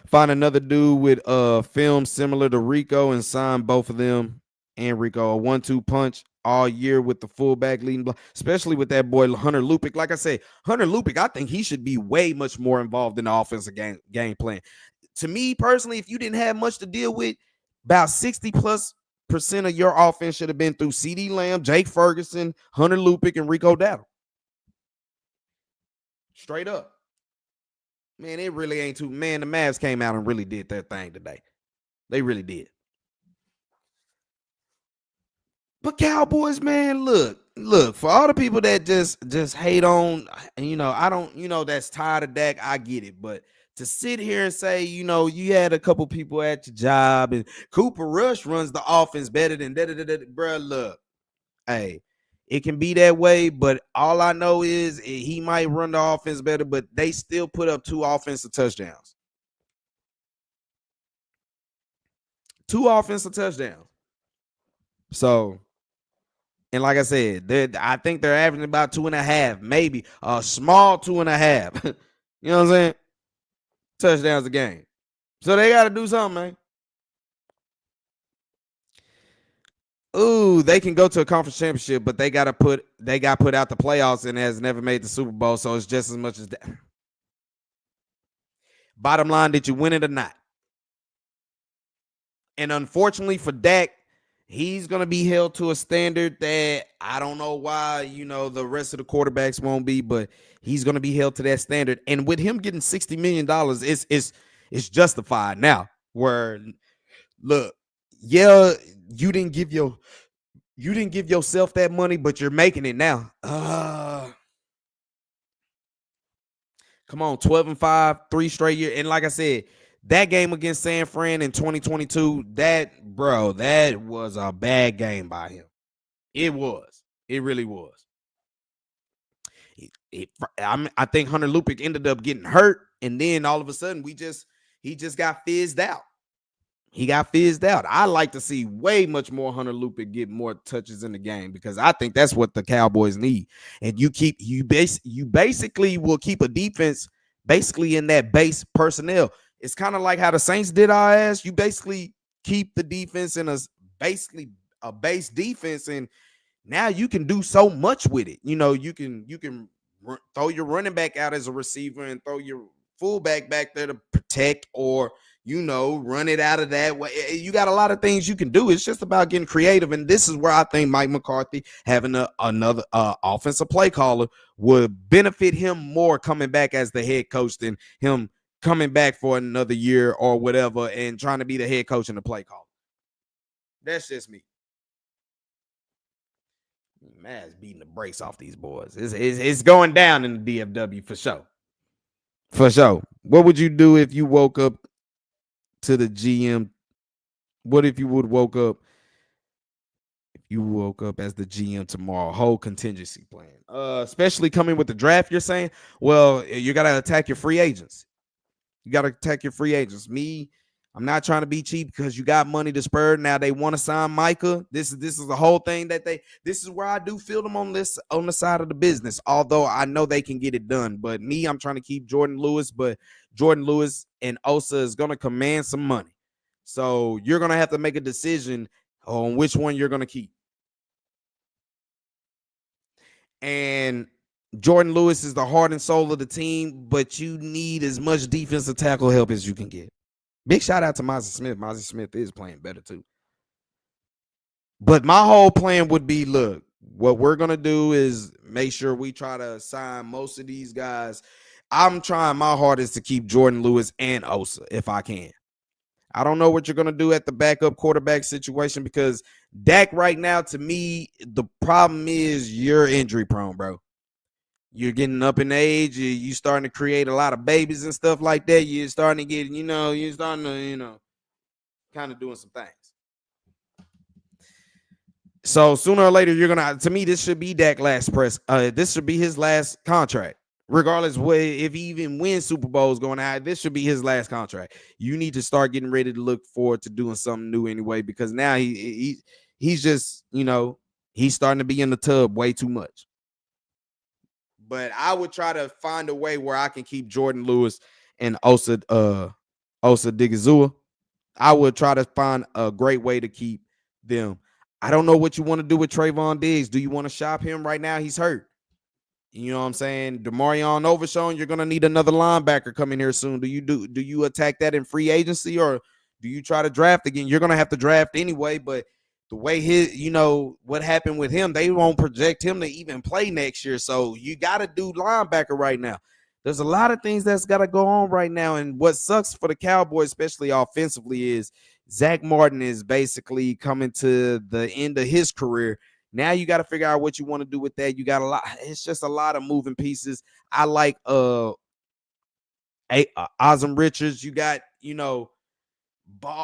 Speaker 1: Find another dude with film similar to Rico and sign both of them and Rico. A 1-2 punch all year with the fullback leading block, especially with that boy Hunter Lupick. Like I said, Hunter Lupick, I think he should be way much more involved in the offensive game plan. To me personally, if you didn't have much to deal with, about 60+% of your offense should have been through CeeDee Lamb, Jake Ferguson, Hunter Lupick, and Rico Dowdle. Straight up. Man, it really ain't too. Man, the Mavs came out and really did their thing today. They really did. But Cowboys, man, look, for all the people that just hate on, I don't, that's tired of Dak, I get it. But to sit here and say, you had a couple people at your job and Cooper Rush runs the offense better than bro, look, hey, it can be that way, but all I know is he might run the offense better, but they still put up 2 offensive touchdowns. 2 offensive touchdowns. So, and like I said, I think they're averaging about 2.5, maybe a small 2.5. You know what I'm saying? Touchdowns a game. So they got to do something, man. Ooh, they can go to a conference championship, but they got put out the playoffs and has never made the Super Bowl, so it's just as much as that. Bottom line, did you win it or not? And unfortunately for Dak, he's going to be held to a standard that I don't know why, the rest of the quarterbacks won't be, but he's going to be held to that standard. And with him getting $60 million, it's justified now. Where, look, yeah, you didn't give yourself that money, but you're making it now. Come on, 12-5, 3 straight years. And like I said, that game against San Fran in 2022, that was a bad game by him. It was. It really was. I think Hunter Lupick ended up getting hurt, and then all of a sudden he just got fizzed out. He got fizzed out. I like to see way much more Hunter Lupick get more touches in the game because I think that's what the Cowboys need. And you basically will keep a defense basically in that base personnel. It's kind of like how the Saints did our ass. You basically keep the defense in basically a base defense, and now you can do so much with it. You can throw your running back out as a receiver and throw your fullback back there to protect or run it out of that way. You got a lot of things you can do. It's just about getting creative. And this is where I think Mike McCarthy having another offensive play caller would benefit him more coming back as the head coach than him coming back for another year or whatever and trying to be the head coach and the play caller. That's just me. Man's beating the brakes off these boys. It's going down in the DFW for sure. For sure. What would you do if you woke up to the GM? What if you woke up as the GM tomorrow? Whole contingency plan. Especially coming with the draft, you're saying? Well, you got to attack your free agents. I'm not trying to be cheap because you got money to spur. Now they want to sign Micah. This is the whole thing this is where I do feel them on the side of the business. Although I know they can get it done, but I'm trying to keep Jordan Lewis. But Jordan Lewis and Osa is going to command some money, so you're going to have to make a decision on which one you're going to keep. And Jordan Lewis is the heart and soul of the team, but you need as much defensive tackle help as you can get. Big shout out to Mozzie Smith. Mozzie Smith is playing better too. But my whole plan would be, look, what we're going to do is make sure we try to sign most of these guys. I'm trying my hardest to keep Jordan Lewis and Osa if I can. I don't know what you're going to do at the backup quarterback situation because Dak right now, to me, the problem is you're injury prone, bro. You're getting up in age. You starting to create a lot of babies and stuff like that. You're starting to get, kind of doing some things. So sooner or later, you're gonna. To me, this should be Dak last press. This should be his last contract, regardless if he even wins Super Bowls going out. This should be his last contract. You need to start getting ready to look forward to doing something new anyway, because now he's just he's starting to be in the tub way too much. But I would try to find a way where I can keep Jordan Lewis and Osa Digizua. I would try to find a great way to keep them. I don't know what you want to do with Trayvon Diggs. Do you want to shop him right now? He's hurt. You know what I'm saying? DeMarion Overshown, you're gonna need another linebacker coming here soon. Do you attack that in free agency, or do you try to draft again? You're gonna have to draft anyway, but the way what happened with him, they won't project him to even play next year. So you got to do linebacker right now. There's a lot of things that's got to go on right now. And what sucks for the Cowboys, especially offensively, is Zach Martin is basically coming to the end of his career. Now you got to figure out what you want to do with that. You got a lot. It's just a lot of moving pieces. I like Ozam Richards. You got,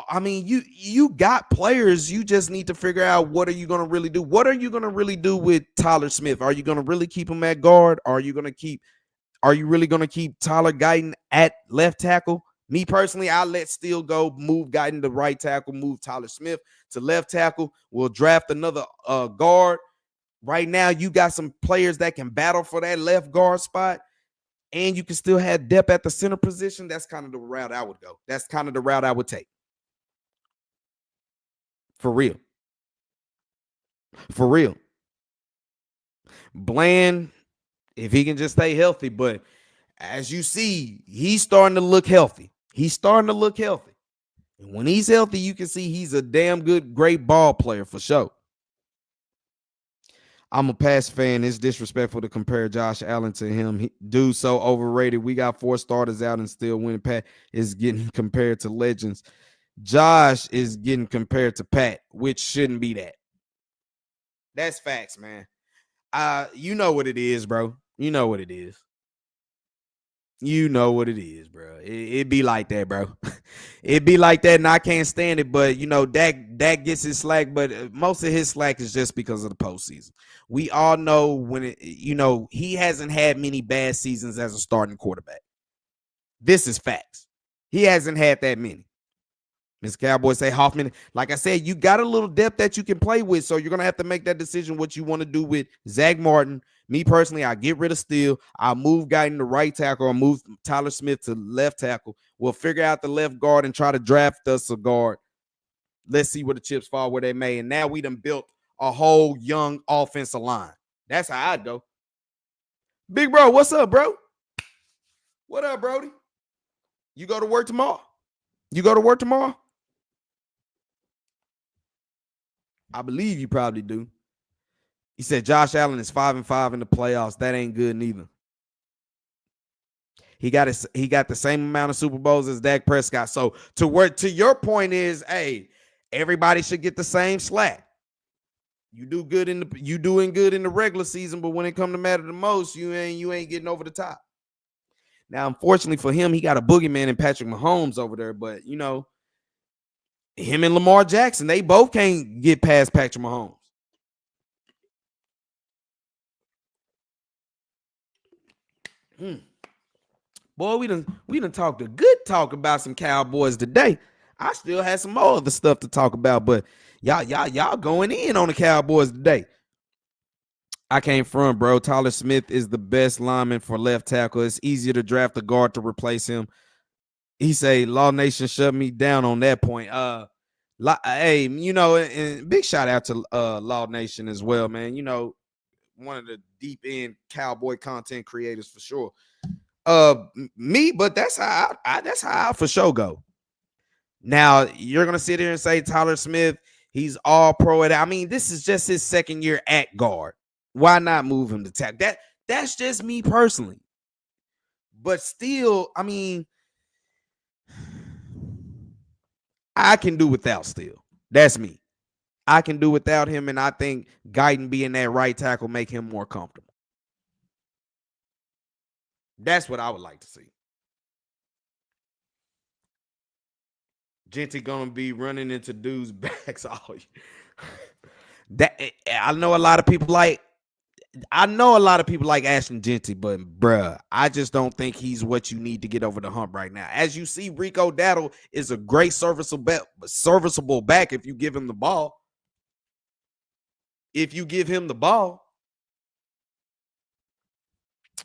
Speaker 1: I mean, you got players. You just need to figure out what are you going to really do. What are you going to really do with Tyler Smith? Are you going to really keep him at guard? Are you really going to keep Tyler Guyton at left tackle? Me personally, I'll let Steele go, move Guyton to right tackle, move Tyler Smith to left tackle. We'll draft another guard. Right now, you got some players that can battle for that left guard spot, and you can still have depth at the center position. That's kind of the route I would go. That's kind of the route I would take. For real. For real. Bland, if he can just stay healthy, but as you see, he's starting to look healthy. And when he's healthy, you can see he's a damn good, great ball player for sure. I'm a Pats fan. It's disrespectful to compare Josh Allen to him. Dude's so overrated. We got 4 starters out and still winning. Pat is getting compared to legends. Josh is getting compared to Pat, which shouldn't be that. That's facts, man. You know what it is, bro. You know what it is. Bro. It be like that, bro. It be like that, and I can't stand it. But Dak gets his slack, but most of his slack is just because of the postseason. We all know he hasn't had many bad seasons as a starting quarterback. This is facts. He hasn't had that many. Miss Cowboys say Hoffman. Like I said, you got a little depth that you can play with, so you're gonna have to make that decision what you want to do with Zach Martin. Me personally, I get rid of Steele. I'll move Guyton to right tackle. I'll move Tyler Smith to left tackle. We'll figure out the left guard and try to draft us a guard. Let's see where the chips fall where they may. And now we done built a whole young offensive line. That's how I'd go. Big bro, what's up, bro? What up, Brody? You go to work tomorrow? I believe you probably do. He said Josh Allen is 5-5 in the playoffs. That ain't good neither. He got the same amount of Super Bowls as Dak Prescott. So to your point is, hey, everybody should get the same slack. You doing good in the regular season, but when it come to matter the most, you ain't getting over the top. Now, unfortunately for him, he got a boogeyman in Patrick Mahomes over there, but him and Lamar Jackson, they both can't get past Patrick Mahomes. Boy, we done talked a good talk about some Cowboys today. I still had some more other stuff to talk about, but y'all going in on the Cowboys today. I came from, bro. Tyler Smith is the best lineman for left tackle. It's easier to draft a guard to replace him. He say, Law Nation shut me down on that point. Hey, and big shout out to Law Nation as well, man. One of the deep end Cowboy content creators for sure. But that's how I for sure go. Now you're gonna sit here and say Tyler Smith, he's all pro at. I mean, this is just his second year at guard. Why not move him to tackle? That's just me personally. But still, I mean, I can do without Steele. That's me. I can do without him, and I think Guyton being that right tackle make him more comfortable. That's what I would like to see. Genty gonna be running into dudes' backs all year. That I know a lot of people like. I know a lot of people like Ashton Genty, but bruh, I just don't think he's what you need to get over the hump right now. As you see, Rico Dowdle is a great serviceable back if you give him the ball. If you give him the ball,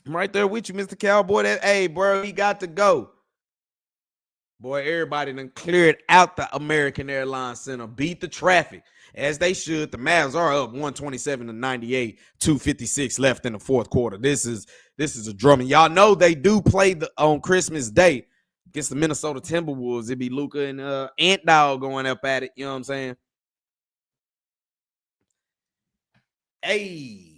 Speaker 1: I'm right there with you, Mr. Cowboy. Hey, bro, he got to go. Boy, everybody done cleared out the American Airlines Center, beat the traffic as they should. The Mavs are up 127-98, 2:56 left in the fourth quarter. This is a drumming. Y'all know they do play on Christmas Day against the Minnesota Timberwolves. It'd be Luka and Ant Dog going up at it. You know what I'm saying? Hey.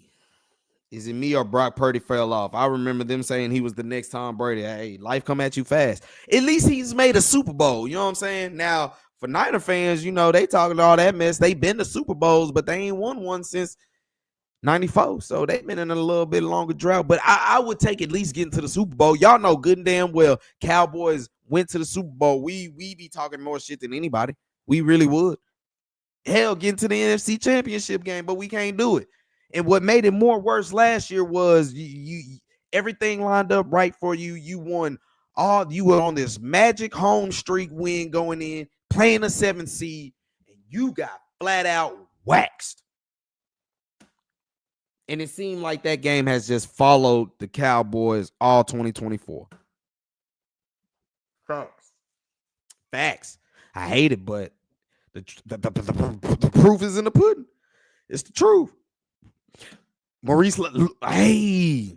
Speaker 1: Is it me or Brock Purdy fell off? I remember them saying he was the next Tom Brady. Hey, life come at you fast. At least he's made a Super Bowl. You know what I'm saying? Now, for Niner fans, you know, they talking all that mess. They've been to Super Bowls, but they ain't won one since 94. So they've been in a little bit longer drought. But I would take at least getting to the Super Bowl. Y'all know good and damn well Cowboys went to the Super Bowl. We be talking more shit than anybody. We really would. Hell, getting to the NFC Championship game, but we can't do it. And what made it more worse last year was you everything lined up right for you. You won you were on this magic home streak win going in, playing a 7 seed, and you got flat out waxed. And it seemed like that game has just followed the Cowboys all 2024. Facts. I hate it, but the proof is in the pudding. It's the truth. Maurice, hey,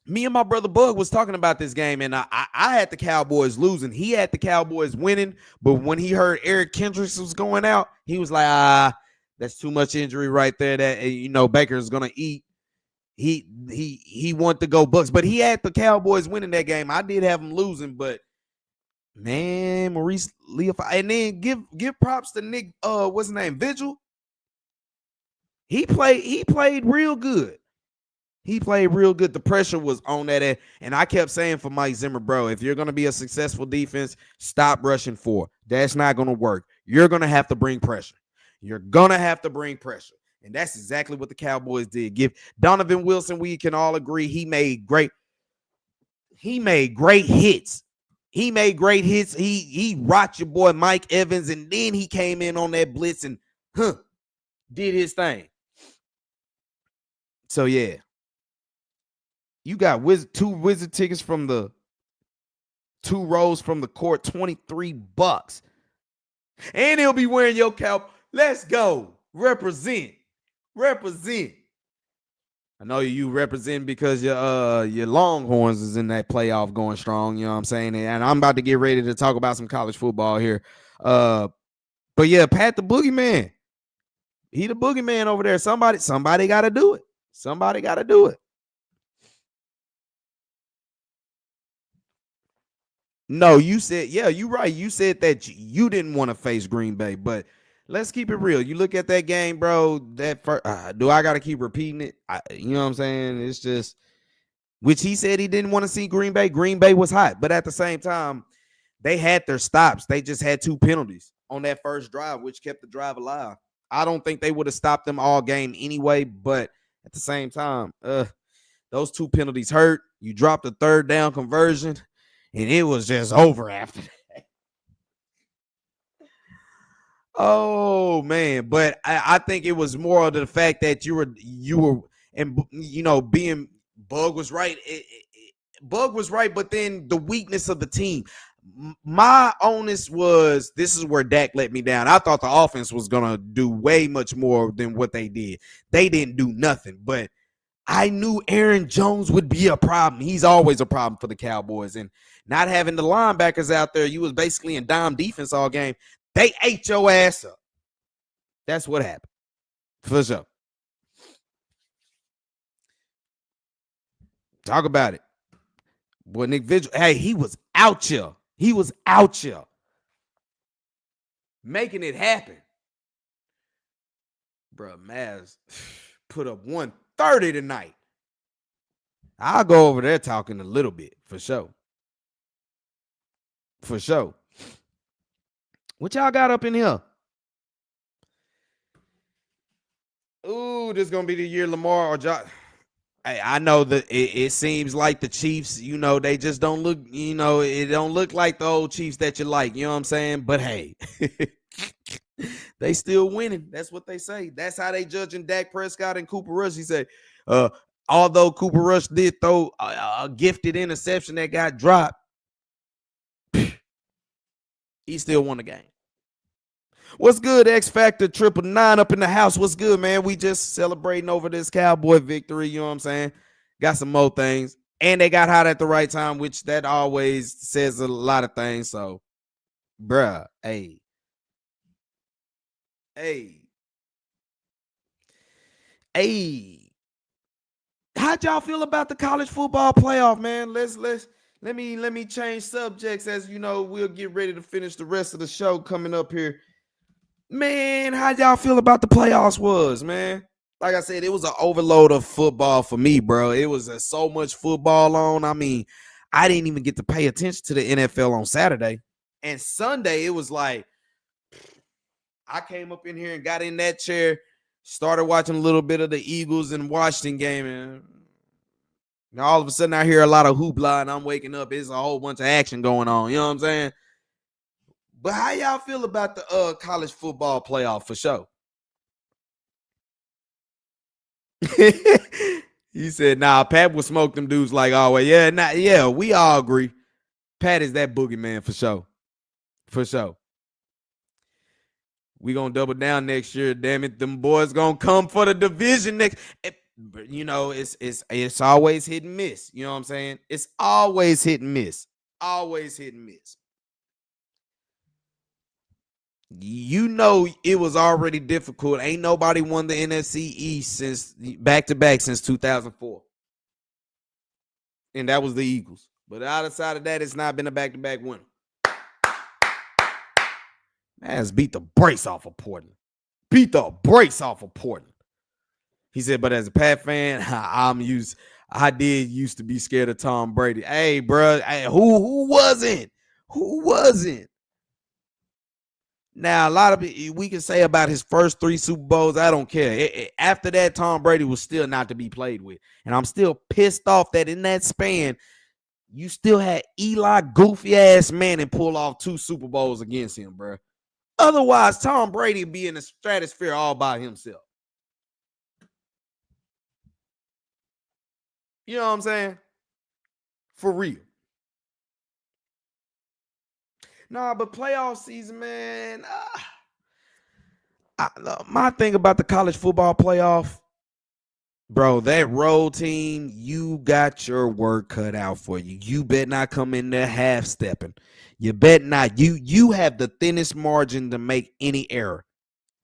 Speaker 1: me and my brother Bug was talking about this game, and I had the Cowboys losing. He had the Cowboys winning, but when he heard Eric Kendricks was going out, he was like, that's too much injury right there that, you know, Baker's going to eat. He wanted to go Bucks, but he had the Cowboys winning that game. I did have him losing, but man, Maurice Leaf, and then give props to Nick, what's his name, Vigil. He played real good. He played real good. The pressure was on that end. And I kept saying for Mike Zimmer, bro, if you're going to be a successful defense, stop rushing 4. That's not going to work. You're going to have to bring pressure. You're going to have to bring pressure. And that's exactly what the Cowboys did. Give Donovan Wilson, we can all agree, he made great hits. He rocked your boy Mike Evans, and then he came in on that blitz and did his thing. So, yeah. You got 2 Wizard tickets from the 2 rows from the court, $23. And he'll be wearing your cap. Let's go. Represent. I know you represent because your Longhorns is in that playoff going strong. You know what I'm saying? And I'm about to get ready to talk about some college football here. But yeah, Pat the Boogeyman. He the boogeyman over there. Somebody got to do it. Somebody got to do it. No, you said, yeah, you're right. You said that you didn't want to face Green Bay, but let's keep it real. You look at that game, bro. That do I got to keep repeating it? You know what I'm saying? It's just, which he said he didn't want to see Green Bay. Green Bay was hot, but at the same time, they had their stops. They just had 2 penalties on that first drive, which kept the drive alive. I don't think they would have stopped them all game anyway, but at the same time, those 2 penalties hurt. You dropped a 3rd down conversion, and it was just over after that. Oh man, but I think it was more of the fact that you were, and you know, being Bug was right. Bug was right, but then the weakness of the team. My onus was, this is where Dak let me down. I thought the offense was going to do way much more than what they did. They didn't do nothing, but I knew Aaron Jones would be a problem. He's always a problem for the Cowboys. And not having the linebackers out there, you was basically in dime defense all game. They ate your ass up. That's what happened. For sure. Talk about it. Boy, Nick Vigil, hey, he was out here. Making it happen. Bro, Mavs put up 130 tonight. I'll go over there talking a little bit, for sure. What y'all got up in here? Ooh, this is gonna be the year Lamar or Josh. Hey, I know that it seems like the Chiefs, they just don't look, it don't look like the old Chiefs that you like, you know what I'm saying? But hey, they still winning. That's what they say. That's how they judging Dak Prescott and Cooper Rush. He said, although Cooper Rush did throw a gifted interception that got dropped, he still won the game. What's good, X Factor 999 up in the house? What's good, man? We just celebrating over this Cowboy victory, you know what I'm saying? Got some more things. And they got hot at the right time, which that always says a lot of things. So, bruh, hey. How'd y'all feel about the college football playoff, man? Let me change subjects as we'll get ready to finish the rest of the show coming up here. Man, how y'all feel about the playoffs was, man? Like I said, it was an overload of football for me, bro. It was so much football on. I mean, I didn't even get to pay attention to the NFL on Saturday. And Sunday, it was like, I came up in here and got in that chair, started watching a little bit of the Eagles and Washington game. And now all of a sudden, I hear a lot of hoopla, and I'm waking up. It's a whole bunch of action going on. You know what I'm saying? But how y'all feel about the college football playoff for sure? He said, nah, Pat will smoke them dudes like always. Yeah, we all agree. Pat is that boogeyman for sure. For sure. We gonna double down next year. Damn it, them boys gonna come for the division next. It's always hit and miss. You know what I'm saying? It's always hit and miss. Always hit and miss. It was already difficult. Ain't nobody won the NFC East since back-to-back since 2004. And that was the Eagles. But outside of that, it's not been a back-to-back winner. Mavs beat the brakes off of Portland. He said, but as a Pat fan, I did used to be scared of Tom Brady. Hey, bro, who wasn't? Who wasn't? Now, a lot of it we can say about his first 3 Super Bowls. I don't care. After that, Tom Brady was still not to be played with. And I'm still pissed off that in that span, you still had Eli goofy-ass Manning pull off 2 Super Bowls against him, bro. Otherwise, Tom Brady would be in the stratosphere all by himself. You know what I'm saying? For real. Nah, but playoff season, man. My thing about the college football playoff, bro, that road team, you got your work cut out for you. You better not come in there half-stepping. You bet not. You have the thinnest margin to make any error.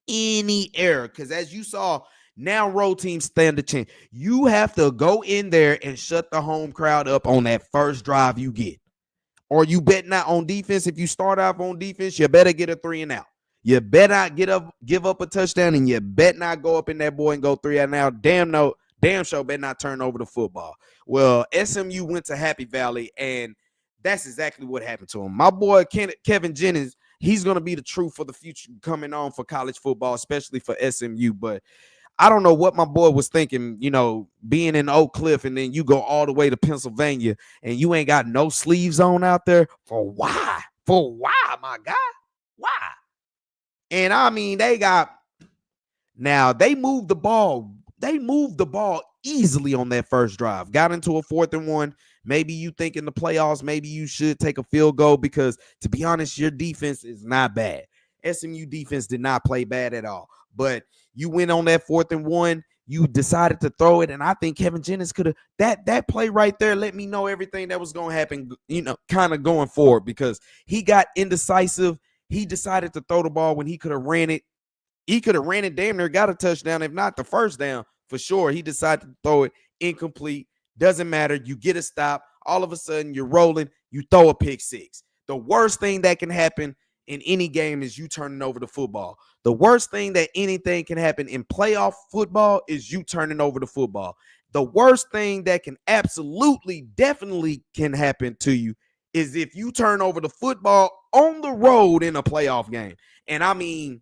Speaker 1: Any error. Because as you saw, now road teams stand a chance. You have to go in there and shut the home crowd up on that first drive you get. Or you bet not on defense. If you start off on defense, you better get a 3 and out. You better not give up a touchdown, and you bet not go up in that boy and go 3 and out. Damn sure better not turn over the football. Well, SMU went to Happy Valley, and that's exactly what happened to him. My boy Kevin Jennings, he's going to be the truth for the future coming on for college football, especially for SMU. But I don't know what my boy was thinking, being in Oak Cliff and then you go all the way to Pennsylvania and you ain't got no sleeves on out there. For why? For why, my guy? Why? And I mean, they moved the ball. They moved the ball easily on that first drive. Got into a 4th and 1. Maybe you think in the playoffs, maybe you should take a field goal because, to be honest, your defense is not bad. SMU defense did not play bad at all. But you went on that 4th and 1. You decided to throw it, and I think Kevin Jennings could have that play right there. Let me know everything that was going to happen, kind of going forward because he got indecisive. He decided to throw the ball when he could have ran it. He could have ran it damn near got a touchdown, if not the first down for sure. He decided to throw it incomplete. Doesn't matter. You get a stop. All of a sudden, you're rolling. You throw a pick 6. The worst thing that can happen in any game is you turning over the football. The worst thing that anything can happen in playoff football is you turning over the football. The worst thing that can absolutely, definitely can happen to you is if you turn over the football on the road in a playoff game. And I mean,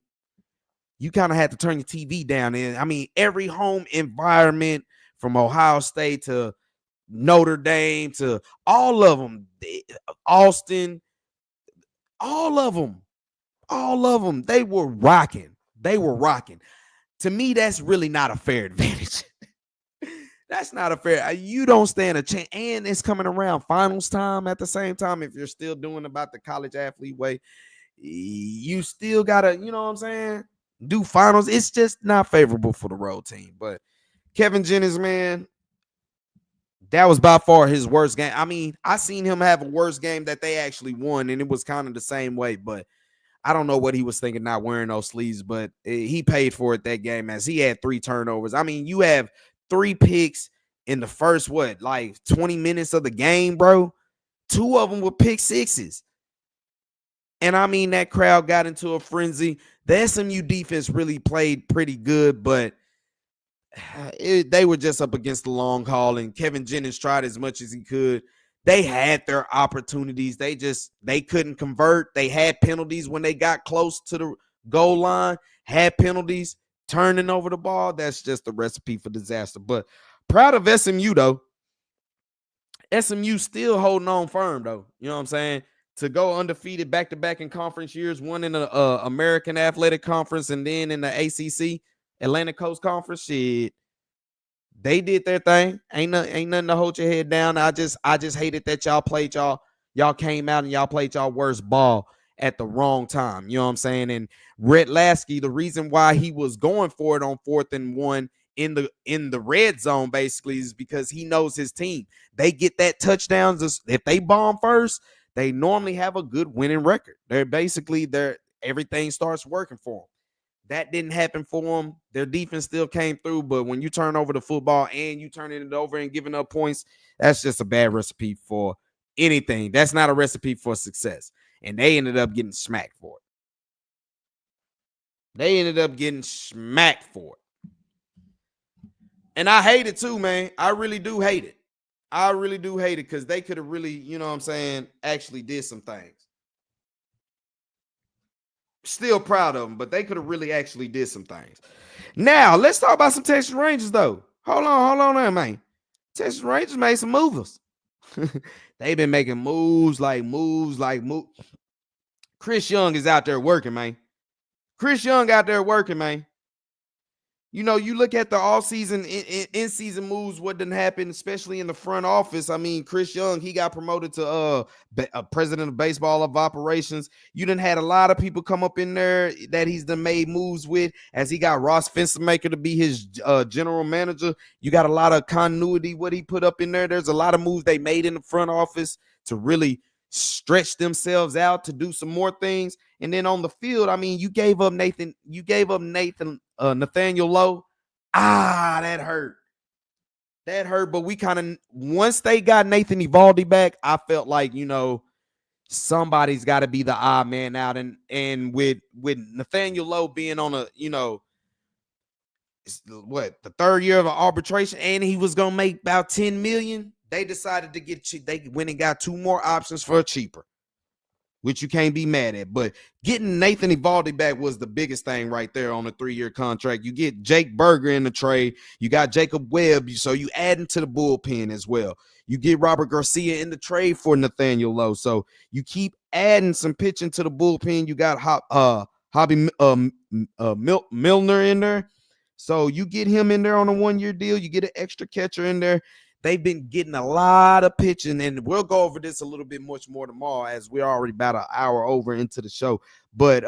Speaker 1: you kind of had to turn your TV down. And I mean, every home environment from Ohio State to Notre Dame to all of them, Austin, all of them, they were rocking. They were rocking. To me, that's really not a fair advantage. That's not a fair. You don't stand a chance. And it's coming around finals time at the same time. If you're still doing about the college athlete way, you still gotta, you know what I'm saying, do finals. It's just not favorable for the road team. But Kevin Jennings, man, that was by far his worst game. I mean, I seen him have a worse game that they actually won, and it was kind of the same way. But I don't know what he was thinking not wearing those sleeves, but he paid for it that game as he had 3 turnovers. I mean, you have 3 picks in the first, 20 minutes of the game, bro. 2 of them were pick sixes. And I mean, that crowd got into a frenzy. The SMU defense really played pretty good, but they were just up against the long haul, and Kevin Jennings tried as much as he could. They had their opportunities. They couldn't convert. They had penalties when they got close to the goal line, had penalties, turning over the ball. That's just a recipe for disaster. But proud of SMU, though. SMU still holding on firm, though. You know what I'm saying? To go undefeated back-to-back in conference years, one in the American Athletic Conference and then in the ACC, Atlantic Coast Conference, shit. They did their thing. Ain't nothing to hold your head down. I just hated that y'all came out and y'all played y'all worst ball at the wrong time. You know what I'm saying? And Rhett Lasky, the reason why he was going for it on 4th and 1 in the red zone basically is because he knows his team. They get that touchdowns. If they bomb first, they normally have a good winning record. Everything starts working for them. That didn't happen for them. Their defense still came through, but when you turn over the football and you turning it over and giving up points, that's just a bad recipe for anything. That's not a recipe for success. And they ended up getting smacked for it. And I hate it too, man. I really do hate it. Because they could have really, you know what I'm saying, actually did some things. Still proud of them, but they could have really actually did some things. Now, let's talk about some Texas Rangers, though. Hold on there, man. Texas Rangers made some movers. They've been making moves. Chris Young is out there working, man. You know, you look at the off-season, in-season moves, what didn't happen, especially in the front office. I mean, Chris Young, he got promoted to president of baseball of operations. You done had a lot of people come up in there that he's done made moves with, as he got Ross Fenstermaker to be his general manager. You got a lot of continuity, what he put up in there. There's a lot of moves they made in the front office to really stretch themselves out to do some more things. And then on the field, I mean, you gave up Nathaniel Lowe. That hurt. But we kind of, once they got Nathan Evaldi back, I felt like, you know, somebody's got to be the odd man out. And with Nathaniel Lowe being on the 3rd year of an arbitration, and he was gonna make about $10 million. They decided to they went and got 2 more options for a cheaper, which you can't be mad at. But getting Nathan Evaldi back was the biggest thing right there on a 3-year contract. You get Jake Berger in the trade. You got Jacob Webb, so you add into the bullpen as well. You get Robert Garcia in the trade for Nathaniel Lowe, so you keep adding some pitching to the bullpen. You got Hobby Milner in there, so you get him in there on a 1-year deal. You get an extra catcher in there. They've been getting a lot of pitching, and we'll go over this a little bit much more tomorrow, as we're already about an hour over into the show. But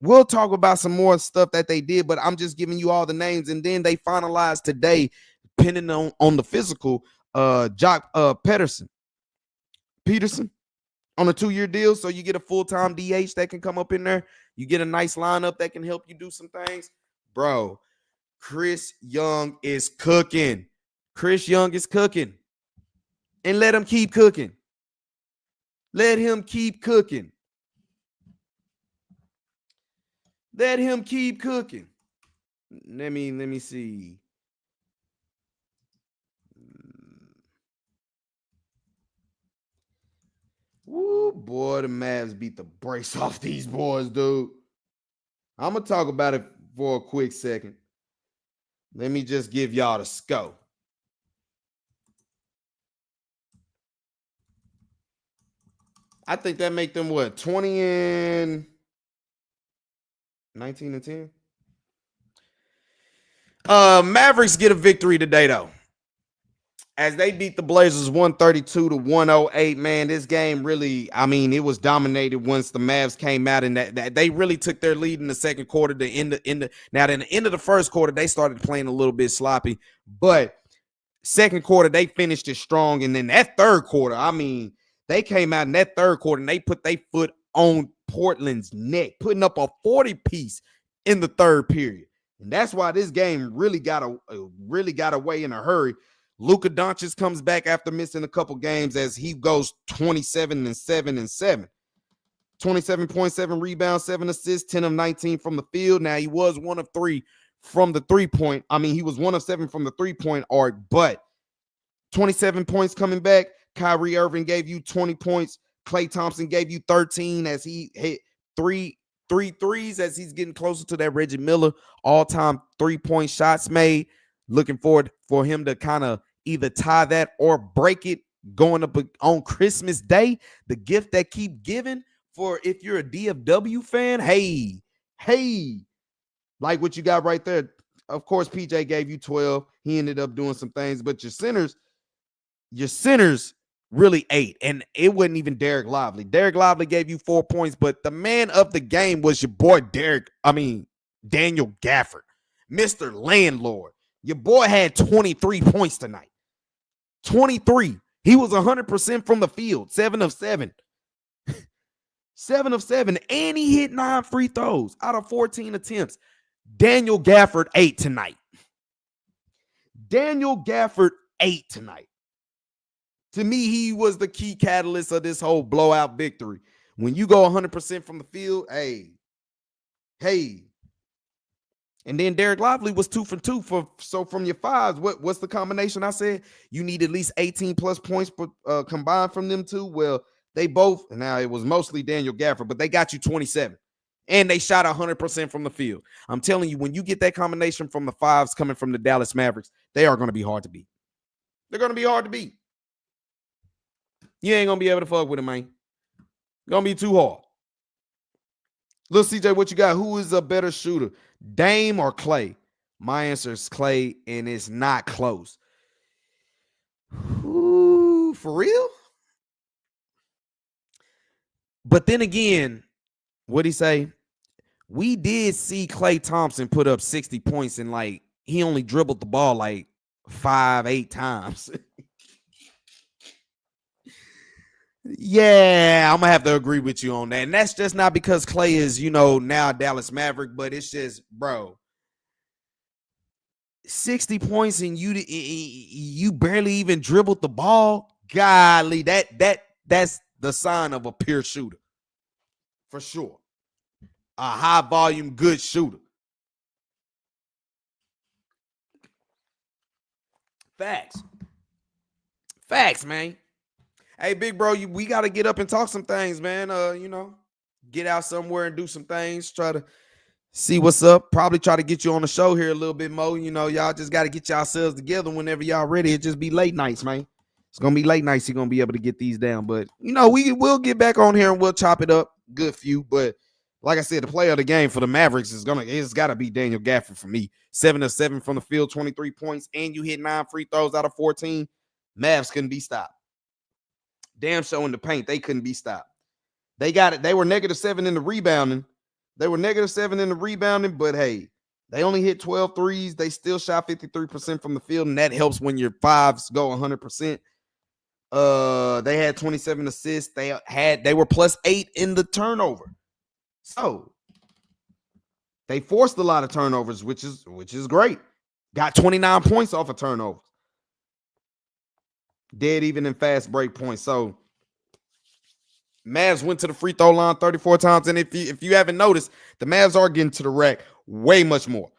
Speaker 1: we'll talk about some more stuff that they did, but I'm just giving you all the names. And then they finalized today, depending on the physical, Jock Peterson on a 2-year deal. So you get a full-time DH that can come up in there. You get a nice lineup that can help you do some things. Bro, Chris Young is cooking. And let him keep cooking. Let him keep cooking. Let me see. Woo, boy, the Mavs beat the brakes off these boys, dude. I'm going to talk about it for a quick second. Let me just give y'all the scope. I think that make them what, 20 and 19 and 10? Mavericks get a victory today, though. As they beat the Blazers 132 to 108, man, this game really, I mean, it was dominated once the Mavs came out, and that they really took their lead in the second quarter. Now, in the end of the first quarter, they started playing a little bit sloppy, but second quarter, they finished it strong. And then that third quarter, I mean, they came out in that third quarter and they put their foot on Portland's neck, putting up a 40-piece in the third period. And that's why this game really got away in a hurry. Luka Doncic comes back after missing a couple games as he goes 27-7. 27.7 rebounds, 7 assists, 10 of 19 from the field. Now, he was 1 of 3 from the three-point. I mean, he was 1 of 7 from the three-point arc, but 27 points coming back. Kyrie Irving gave you 20 points. Klay Thompson gave you 13 as he hit three threes as he's getting closer to that Reggie Miller all-time three-point shots made. Looking forward for him to kind of either tie that or break it going up on Christmas Day. The gift that keep giving for if you're a DFW fan. Hey, like what you got right there. Of course, PJ gave you 12. He ended up doing some things, but your centers really ate. And it wasn't even Derek Lively. Derek Lively gave you 4 points, but the man of the game was your boy Daniel Gafford, Mr. Landlord. Your boy had 23 points tonight. 23. He was 100% from the field. 7 of 7. 7 of 7. And he hit 9 free throws out of 14 attempts. Daniel Gafford ate tonight. Daniel Gafford ate tonight. To me, he was the key catalyst of this whole blowout victory. When you go 100% from the field, hey. And then Derek Lively was 2 for 2 so from your fives. What's the combination? I said you need at least 18 plus points combined from them two. Well, they both, now it was mostly Daniel Gafford, but they got you 27. And they shot 100% from the field. I'm telling you, when you get that combination from the fives coming from the Dallas Mavericks, they are going to be hard to beat. They're going to be hard to beat. You ain't going to be able to fuck with it, man. Going to be too hard. Little CJ, what you got? Who is a better shooter, Dame or Klay? My answer is Klay, and it's not close. Ooh, for real? But then again, what'd he say? We did see Klay Thompson put up 60 points and he only dribbled the ball 5-8 times. Yeah, I'm going to have to agree with you on that. And that's just not because Klay is, now Dallas Maverick, but it's just, bro, 60 points and you barely even dribbled the ball. Golly, that's the sign of a pure shooter. For sure. A high volume, good shooter. Facts, man. Hey, big bro, we got to get up and talk some things, man. Get out somewhere and do some things. Try to see what's up. Probably try to get you on the show here a little bit more. Y'all just got to get yourselves together whenever y'all ready. It just be late nights, man. It's going to be late nights. You're going to be able to get these down. But, we'll get back on here and we'll chop it up. Good few. But like I said, the player of the game for the Mavericks it's got to be Daniel Gafford for me. 7 of 7 from the field, 23 points, and you hit 9 free throws out of 14. Mavs couldn't be stopped. Damn show in the paint, they couldn't be stopped. They got it. They were -7 in the rebounding. But hey, they only hit 12 threes. They still shot 53% from the field, and that helps when your fives go 100%. They had 27 assists. They were +8 in the turnover. So they forced a lot of turnovers, which is great. Got 29 points off of turnovers. Dead even in fast break points. So Mavs went to the free throw line 34 times. And if you haven't noticed, the Mavs are getting to the rack way much more.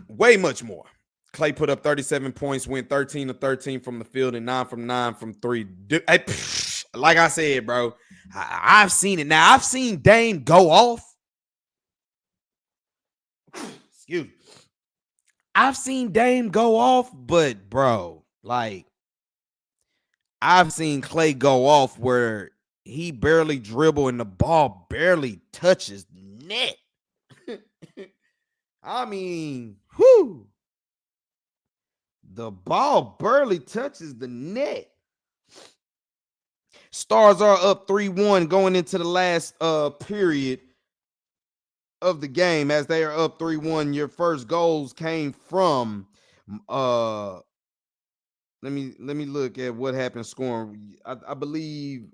Speaker 1: Way much more. Klay put up 37 points, went 13 of 13 from the field and 9 from 9 from 3. Like I said, bro, I've seen it. Now, I've seen Dame go off, I've seen Dame go off, but bro, like I've seen Clay go off where he barely dribble and the ball barely touches net. I mean, whew. The ball barely touches the net. Stars are up 3-1 going into the last period of the game. As they are up 3-1, your first goals came from let me look at what happened scoring. I believe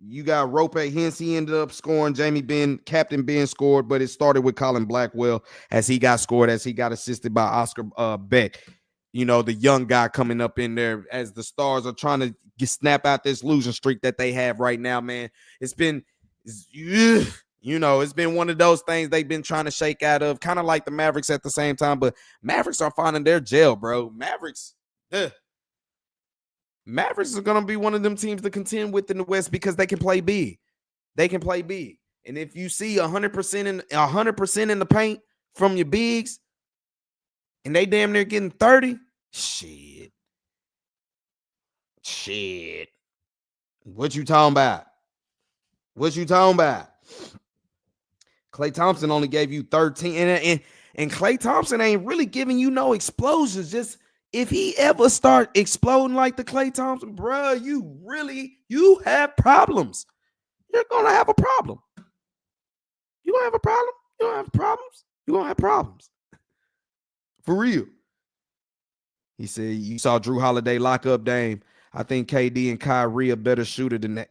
Speaker 1: you got Rope Hence he ended up scoring. Captain Ben scored, but it started with Colin Blackwell as he got scored, as he got assisted by Oscar Beck. You know, the young guy coming up in there as the Stars are trying to snap out this losing streak that they have right now, man. It's been one of those things they've been trying to shake out of, kind of like the Mavericks at the same time, but Mavericks are finding their gel, bro. Mavericks are going to be one of them teams to contend with in the West because they can play big. They can play big. And if you see 100% in the paint from your bigs and they damn near getting 30, shit. What you talking about? Klay Thompson only gave you 13, and Klay Thompson ain't really giving you no explosions. Just if he ever start exploding like the Klay Thompson, bro, you have problems. You're gonna have a problem. You're gonna have a problem. You don't have problems. You're gonna have problems. For real. He said, you saw Drew Holiday lock up Dame. I think KD and Kyrie are better shooter than that.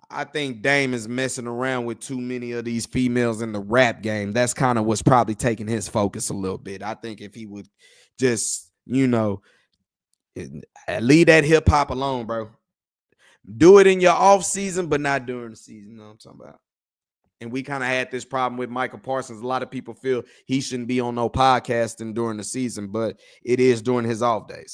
Speaker 1: I think Dame is messing around with too many of these females in the rap game. That's kind of what's probably taking his focus a little bit. I think if he would just, leave that hip hop alone, bro. Do it in your off season, but not during the season. You know what I'm talking about? And we kind of had this problem with Michael Parsons. A lot of people feel he shouldn't be on no podcasting during the season, but it is during his off day.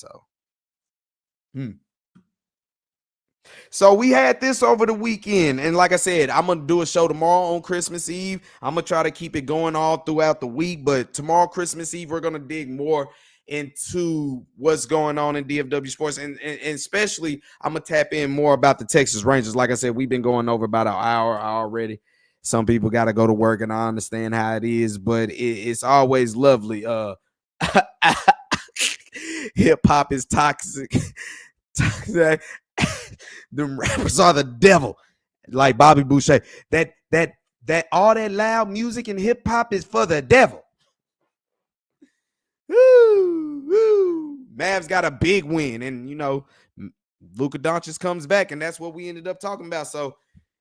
Speaker 1: So we had this over the weekend. And like I said, I'm going to do a show tomorrow on Christmas Eve. I'm going to try to keep it going all throughout the week. But tomorrow, Christmas Eve, we're going to dig more into what's going on in DFW sports. And especially, I'm going to tap in more about the Texas Rangers. Like I said, we've been going over about an hour already. Some people got to go to work, and I understand how it is. But it's always lovely. Hip-hop is toxic. Them rappers are the devil, like Bobby Boucher. That all that loud music and hip hop is for the devil. Woo. Mavs got a big win, and Luka Doncic comes back, and that's what we ended up talking about. So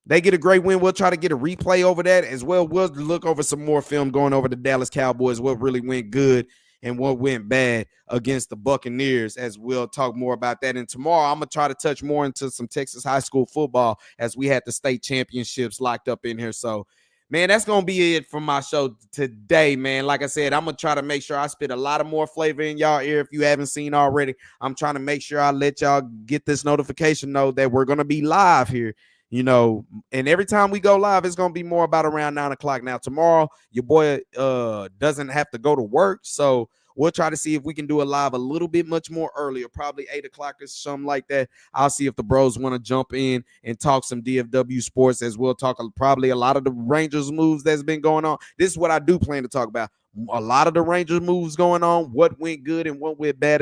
Speaker 1: they get a great win. We'll try to get a replay over that as well. We'll look over some more film going over the Dallas Cowboys, what really went good and what went bad against the Buccaneers, as we'll talk more about that. And tomorrow, I'm going to try to touch more into some Texas high school football as we had the state championships locked up in here. So, man, that's going to be it for my show today, man. Like I said, I'm going to try to make sure I spit a lot of more flavor in y'all ear if you haven't seen already. I'm trying to make sure I let y'all get this notification know that we're going to be live here. And every time we go live, it's going to be more about around 9 o'clock. Now, tomorrow, your boy doesn't have to go to work, so we'll try to see if we can do a live a little bit much more earlier, probably 8 o'clock or something like that. I'll see if the bros want to jump in and talk some DFW sports, as we'll talk probably a lot of the Rangers moves that's been going on. This is what I do plan to talk about. A lot of the Rangers moves going on, what went good and what went bad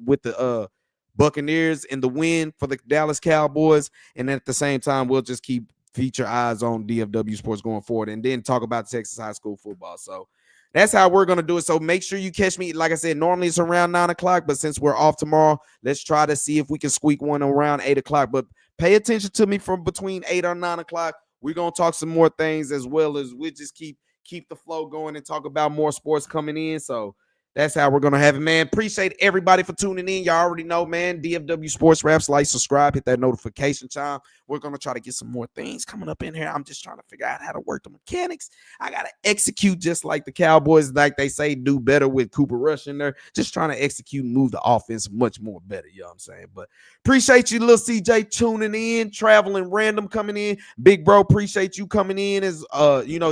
Speaker 1: with the Buccaneers in the win for the Dallas Cowboys. And at the same time, we'll just keep feature eyes on DFW sports going forward and then talk about Texas high school football. So that's how we're going to do it. So make sure you catch me. Like I said, normally it's around 9 o'clock, but since we're off tomorrow, let's try to see if we can squeak one around 8 o'clock. But pay attention to me from between 8 or 9 o'clock. We're going to talk some more things, as well as we just keep the flow going and talk about more sports coming in. So That's how we're going to have it, man. Appreciate everybody for tuning in. Y'all already know, man. DFW Sports Raps, like, subscribe, hit that notification chime. We're going to try to get some more things coming up in here. I'm just trying to figure out how to work the mechanics. I got to execute just like the Cowboys, like they say, do better with Cooper Rush in there. Just trying to execute and move the offense much more better, you know what I'm saying? But appreciate you, little CJ, tuning in, traveling random coming in. Big bro, appreciate you coming in as,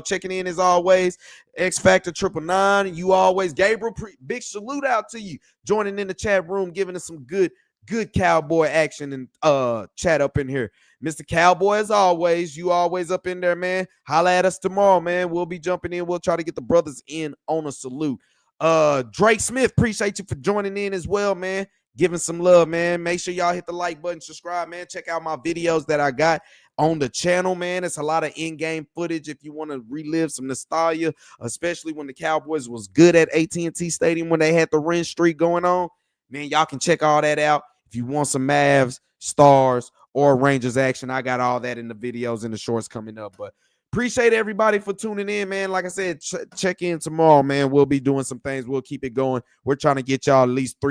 Speaker 1: checking in as always. X Factor 999, you always. Gabriel, big salute out to you joining in the chat room, giving us some good Cowboy action and chat up in here. Mr. Cowboy, as always, you always up in there, man. Holla at us tomorrow, man. We'll be jumping in. We'll try to get the brothers in on a salute. Drake Smith, appreciate you for joining in as well, man. Giving some love, man. Make sure y'all hit the like button, subscribe, man. Check out my videos that I got on the channel, man. It's a lot of in-game footage if you want to relive some nostalgia, especially when the Cowboys was good at AT&T Stadium when they had the win streak going on. Man, y'all can check all that out. If you want some Mavs, Stars, or Rangers action, I got all that in the videos and the shorts coming up. But appreciate everybody for tuning in, man. Like I said, check in tomorrow, man. We'll be doing some things. We'll keep it going. We're trying to get y'all at least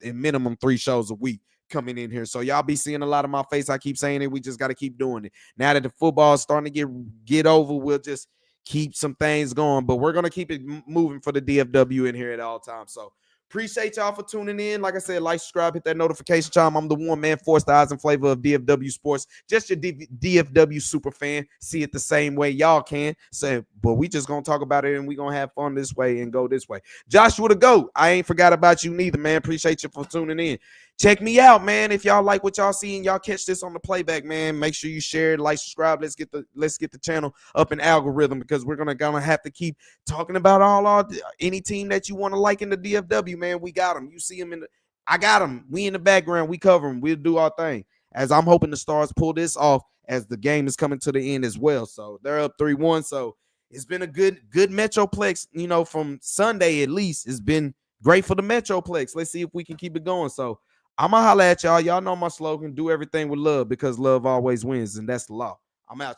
Speaker 1: minimum three shows a week coming in here. So y'all be seeing a lot of my face. I keep saying it. We just got to keep doing it. Now that the football is starting to get over, we'll just keep some things going. But we're going to keep it moving for the DFW in here at all times. So appreciate y'all for tuning in. Like I said, like, subscribe, hit that notification chime. I'm the one man, force the eyes and flavor of DFW sports. Just your DFW super fan. See it the same way y'all can. So, but we just going to talk about it and we going to have fun this way and go this way. Joshua the GOAT, I ain't forgot about you neither, man. Appreciate you for tuning in. Check me out, man. If y'all like what y'all see and y'all catch this on the playback, man, make sure you share it, like, subscribe. Let's get the channel up in algorithm, because we're gonna have to keep talking about any team that you want to like in the DFW, man. We got them. You see them I got them. We in the background. We cover them. We'll do our thing. As I'm hoping the Stars pull this off as the game is coming to the end as well. So they're up 3-1. So it's been a good Metroplex, from Sunday at least. It's been great for the Metroplex. Let's see if we can keep it going. So I'm going to holla at y'all. Y'all know my slogan, do everything with love, because love always wins, and that's the law. I'm out.